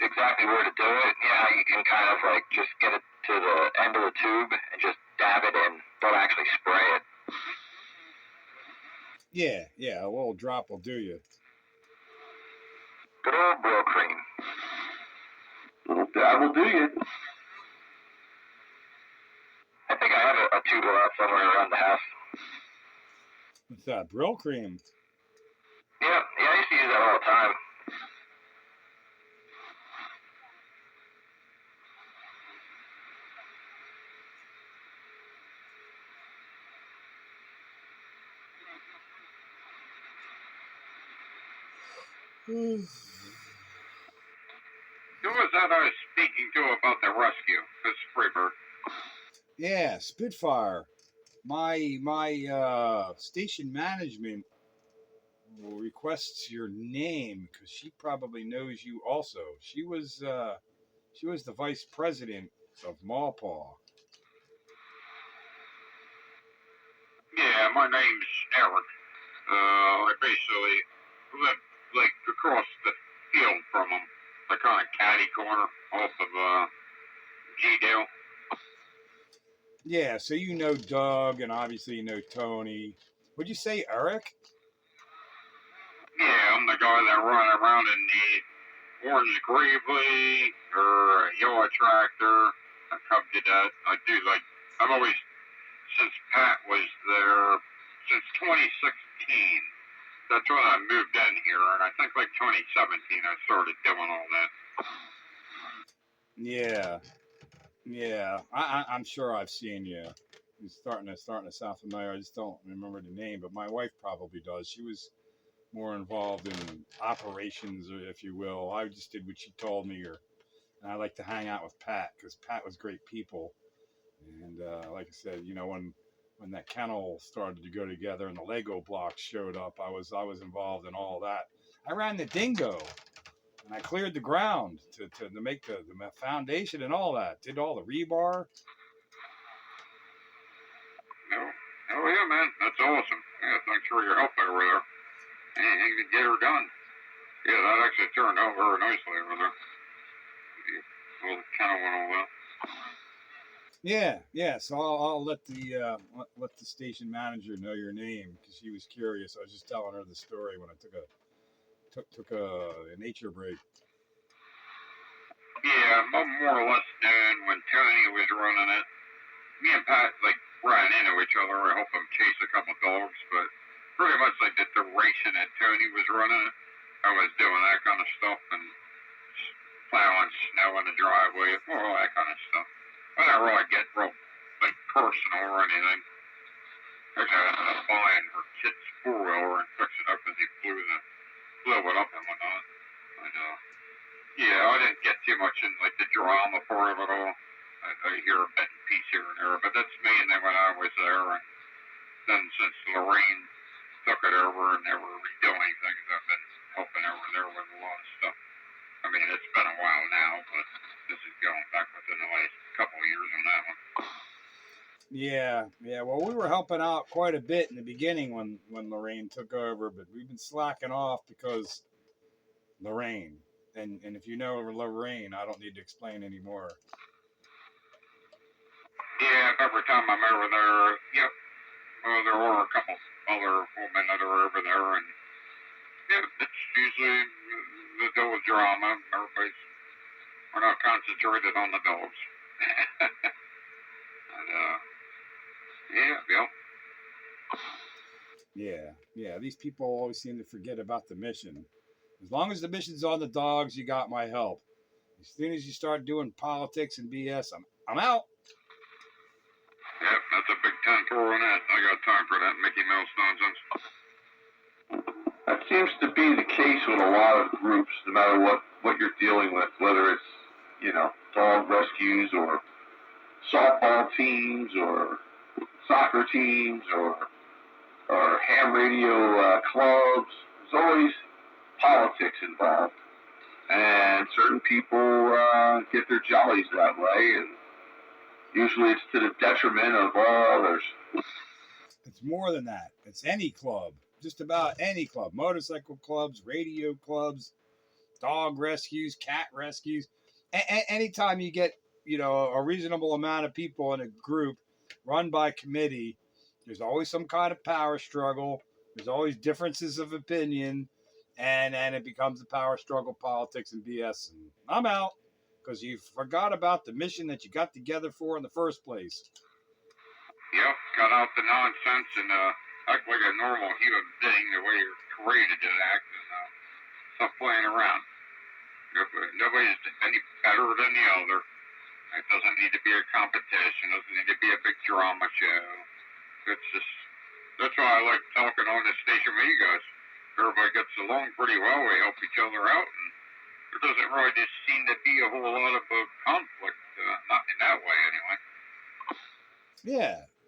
exactly where to do it, you can kind of like just get it to the end of the tube and just dab it in. Don't actually spray it. Yeah, a little drop will do you. Good old Brill cream. That will do you. I think I have a tube of that somewhere around the house. What's that? Brill cream. Yeah, I used to use that all the time. Who was that I was speaking to about the rescue? This Freebird. Yeah, Spitfire. My station management requests your name because she probably knows you also. She was the vice president of Mawpaw. Yeah, my name's Eric. I basically live like across the field from him, like kind of catty corner off of G-Dale. Yeah, so you know Doug, and obviously you know Tony. Would you say Eric? Yeah, I'm the guy that run around in the orange Gravely or a yellow tractor, a Cub Cadet. I do like, I've always, since Pat was there, since 2016, that's when I moved in here, and I think like 2017 I started doing all that. Yeah. I'm sure I've seen you. It's starting to sound familiar. I just don't remember the name, but my wife probably does. She was more involved in operations, if you will. I just did what she told me, and I like to hang out with Pat because Pat was great people. And like I said, when that kennel started to go together and the Lego blocks showed up, I was involved in all that. I ran the dingo, and I cleared the ground to make the foundation and all that. Did all the rebar. Oh yeah, man, that's awesome. Yeah, thanks for your help over there. Anything to get her done. Yeah, that actually turned out very nicely over there. Well, the kennel went all that. Yeah. So I'll let the station manager know your name because she was curious. I was just telling her the story when I took a nature break. Yeah, I'm more or less known when Tony was running it. Me and Pat like ran into each other. I helped him chase a couple dogs, but pretty much like the duration that Tony was running it, I was doing that kind of stuff and plowing snow in the driveway, all that kind of stuff. I didn't really get real like personal or anything. Actually, I ended up buying her kid's 4-wheeler and fixed it up as he blew it up and whatnot. But yeah, I didn't get too much in like the drama part of it all. I hear a bit and piece here and there, but that's mainly when I was there. And then since Lorraine took it over and they were redoing things, I've been helping over there with a lot of stuff. I mean, it's been a while now, but this is going back within the last couple of years on that one. Yeah. Well, we were helping out quite a bit in the beginning when Lorraine took over, but we've been slacking off because Lorraine. And if you know Lorraine, I don't need to explain anymore. Yeah, every time I'm over there, yep. Well, there are a couple other women that are over there, and yeah, it's usually the dog drama. We're not concentrated on the dogs. And, Yeah. These people always seem to forget about the mission. As long as the mission's on the dogs, you got my help. As soon as you start doing politics and BS, I'm out. Yep, that's a big 10-4 on that. I got time for that Mickey Mouse nonsense. That seems to be the case with a lot of groups, no matter what you're dealing with, whether it's, dog rescues or softball teams or soccer teams or ham radio clubs. There's always politics involved. And certain people get their jollies that way, and usually it's to the detriment of all others. It's more than that. It's any club. Just about any club. Motorcycle clubs, radio clubs, dog rescues, cat rescues. Anytime you get, a reasonable amount of people in a group run by committee, there's always some kind of power struggle. There's always differences of opinion. And it becomes a power struggle, politics, and BS. And I'm out. because you forgot about the mission that you got together for in the first place. Yep, cut out the nonsense and act like a normal human being the way you're created to act and stop playing around. Nobody's any better than the other. It doesn't need to be a competition. It doesn't need to be a big drama show. It's just, that's why I like talking on this station with you guys. Everybody gets along pretty well. We help each other out, and there doesn't really just seem to be a whole lot of conflict. Not in that way, anyway.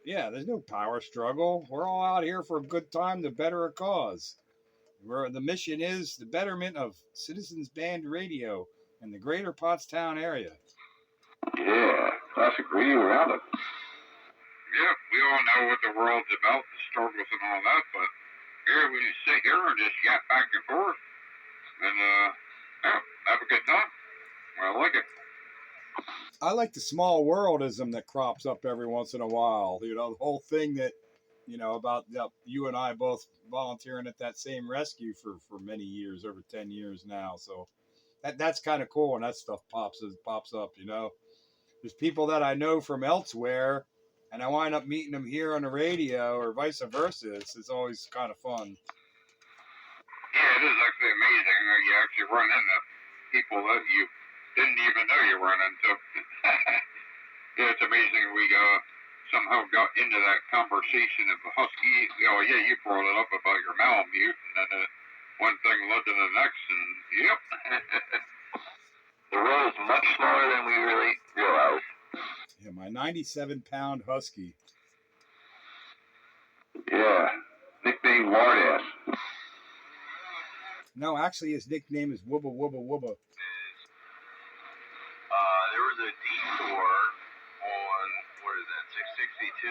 Yeah, there's no power struggle. We're all out here for a good time to better a cause. The mission is the betterment of Citizens Band Radio in the greater Pottstown area. Yeah, classic radio roundup. Yeah, we all know what the world's about, the struggles and all that, but here we just sit here and just yap back and forth, and yeah, have a good time. I like it. I like the small worldism that crops up every once in a while. You know, the whole thing that, you know, about you and I both volunteering at that same rescue for many years, over 10 years now. So that's kind of cool when that stuff pops up, you know. There's people that I know from elsewhere, and I wind up meeting them here on the radio or vice versa. It's always kind of fun. Yeah, it is actually amazing that you actually run into people that you didn't even know you run into. Yeah, it's amazing we somehow got into that conversation of Husky. Oh, yeah, you brought it up about your Malamute, and then one thing led to the next, and yep. The road is much smaller than we really realized. Yeah, my 97-pound Husky. Yeah, nickname Lardass. No, actually, his nickname is Wubba Wubba Wubba. There was a detour on, 662,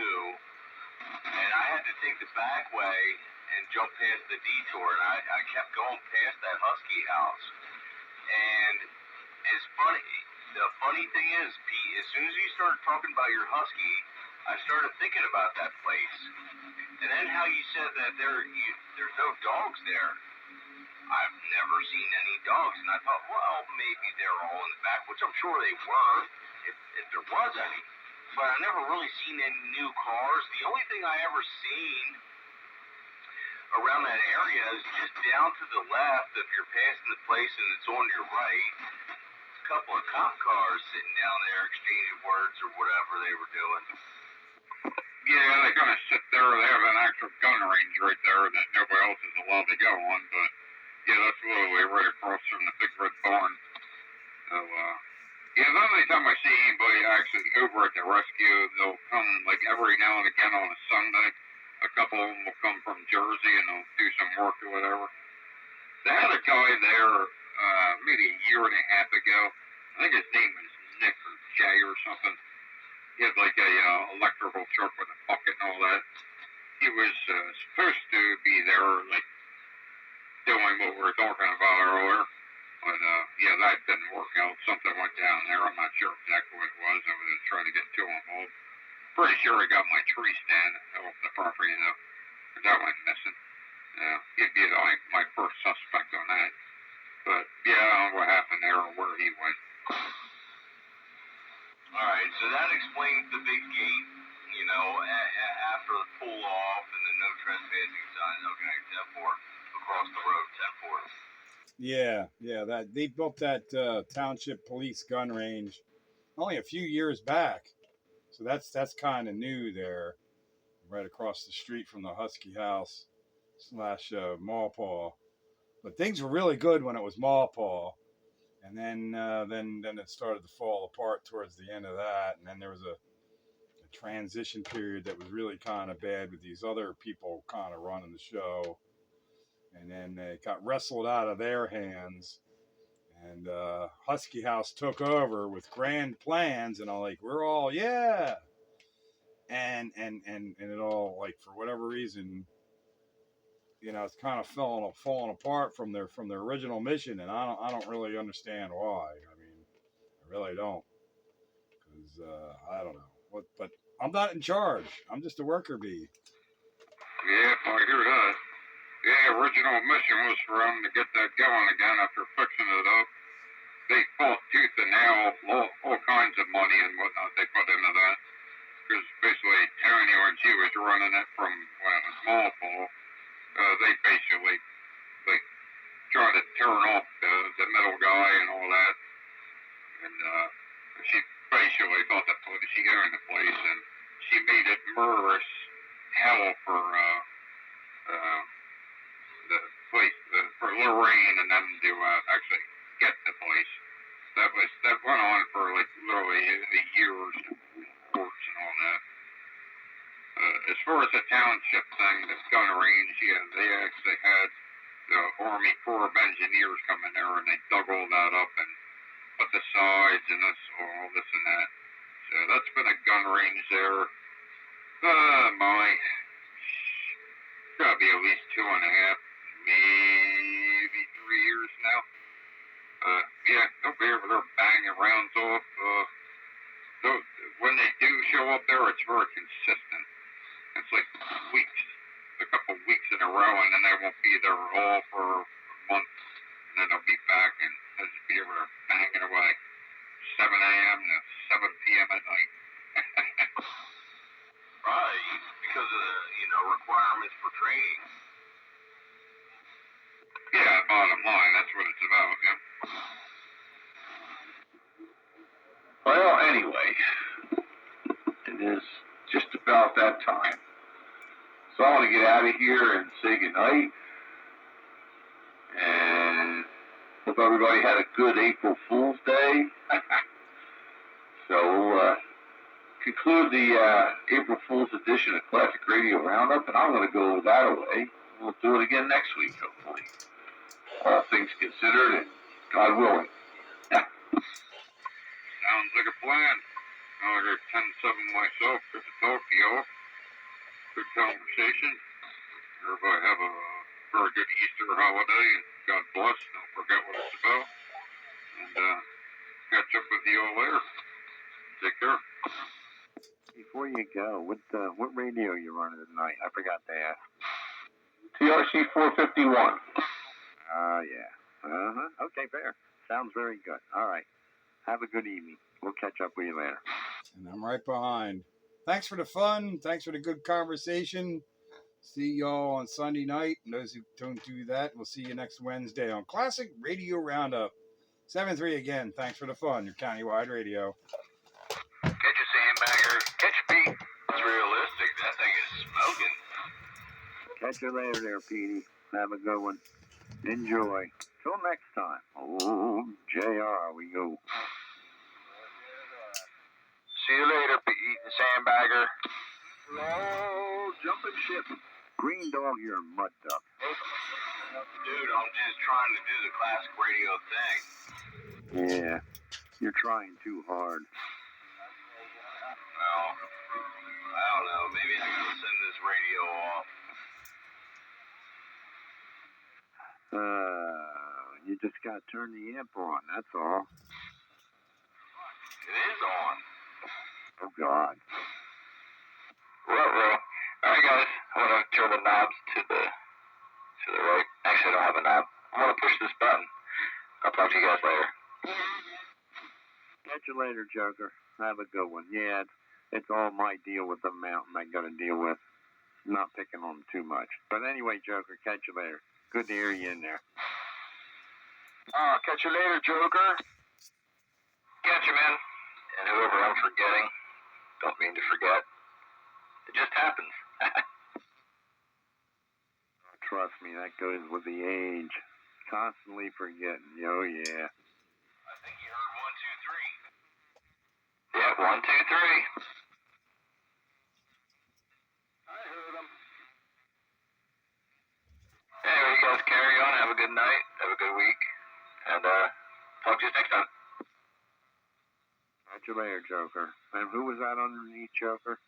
and I had to take the back way and jump past the detour, and I kept going past that Husky house. And it's funny, the funny thing is, Pete, as soon as you started talking about your Husky, I started thinking about that place. And then how you said that there's no dogs there. I've never seen any dogs, and I thought, well, maybe they're all in the back, which I'm sure they were, if there was any. But I never really seen any new cars. The only thing I ever seen around that area is just down to the left, if you're passing the place and it's on your right, a couple of cop cars sitting down there exchanging words or whatever they were doing. Yeah, they kind of sit there. They have an actual gun range right there that nobody else is allowed to go on, but yeah, that's literally right across from the big red barn. So, yeah, the only time I see anybody actually over at the rescue, they'll come like every now and again on a Sunday. A couple of them will come from Jersey and they'll do some work or whatever. They had a guy there maybe a year and a half ago. I think his name was Nick or Jay or something. He had like a electrical truck with a bucket and all that. He was supposed to be there like doing what we were talking about earlier. But, yeah, that didn't work out. Something went down there. I'm not sure exactly what it was. I was just trying to get too involved. Pretty sure he got my tree stand off the property, though. But that went missing. He'd be like my first suspect on that. But, yeah, I don't know what happened there or where he went. All right, so that explains the big gate, you know, after the pull off and the no trespassing sign. Okay, 10-4 across the road, 10-4. Yeah, that they built that township police gun range only a few years back, so that's kind of new there, right across the street from the Husky House / Mawpaw. But things were really good when it was Mawpaw, and then it started to fall apart towards the end of that, and then there was a transition period that was really kind of bad with these other people kind of running the show. And then they got wrestled out of their hands, and Husky House took over with grand plans, and I'm like, we're all and it all, like, for whatever reason, you know, it's kind of falling apart from their original mission, and I don't really understand why. I mean, I really don't, because I don't know what, but I'm not in charge. I'm just a worker bee. Yeah, I hear that. Yeah, original mission was for him to get that going again after fixing it up. they fought tooth and nail, all kinds of money and whatnot they put into that. Because basically, Tony, when she was running it from when it was Smallpool, they basically like tried to turn off the middle guy and all that. And she basically thought that she owned the place, and she made it murderous hell for the place for Lorraine and them to actually get the place. That went on for like literally years, courts and all that. As far as the township thing, the gun range, yeah, they actually had the Army Corps of Engineers come in there and they dug all that up and put the sides and all this and that. So that's been a gun range there. Gotta be at least 2.5, maybe 3 years now. Yeah, they'll be over there banging rounds off. When they do show up there, it's very consistent. It's like weeks, a couple weeks in a row, and then they won't be there all for a month, and then they'll be back, and they'll just be over there banging away, 7 a.m. to 7 p.m. at night. Right, because of the, requirements for training. Yeah, bottom line, that's what it's about, yeah. Well, anyway, it is just about that time. So I want to get out of here and say goodnight. And hope everybody had a good April Fool's Day. So we'll conclude the April Fool's edition of Classic Radio Roundup, and I'm going to go that away. We'll do it again next week, hopefully. All things considered, and God willing. Sounds like a plan. I got 10-7 myself, good to talk to y'all. Good conversation. Everybody have a very good Easter holiday, and God bless. Don't forget what it's about. And catch up with you all later. Take care. Before you go, what radio are you running tonight? I forgot to ask. TRC 451. Yeah. Okay, fair. Sounds very good. All right. Have a good evening. We'll catch up with you later. And I'm right behind. Thanks for the fun. Thanks for the good conversation. See y'all on Sunday night. And those who don't do that, we'll see you next Wednesday on Classic Radio Roundup. 7-3 again. Thanks for the fun. Your countywide radio. Catch a sandbagger. Catch a beat. It's realistic. That thing is smoking. Catch you later there, Petey. Have a good one. Enjoy. Till next time. Oh, JR, we go. See you later, Pete and Sandbagger. Oh, jumping ship. Green dog, you're a mud duck. Dude, I'm just trying to do the classic radio thing. Yeah, you're trying too hard. Well, I don't know. Maybe I gotta send this radio off. You just gotta turn the amp on, that's all. It is on. Oh, God. Ruh-roh. Alright, guys. I'm gonna turn the knobs to the right. Actually, I don't have a knob. I'm gonna push this button. I'll talk to you guys later. Catch you later, Joker. Have a good one. Yeah, it's all my deal with the mountain I gotta deal with. Not picking on too much. But anyway, Joker, catch you later. Good to hear you in there. Catch you later, Joker. Catch you, man. And whoever I'm forgetting, don't mean to forget. It just happens. Trust me, that goes with the age. Constantly forgetting. Oh, yeah. I think you heard 1, 2, 3. Yeah, 1, 2, 3. I heard him. Anyway, you guys carry on. Have a good night. Have a good week. And talk to you next time. Catch you later, Joker. And who was that underneath, Joker?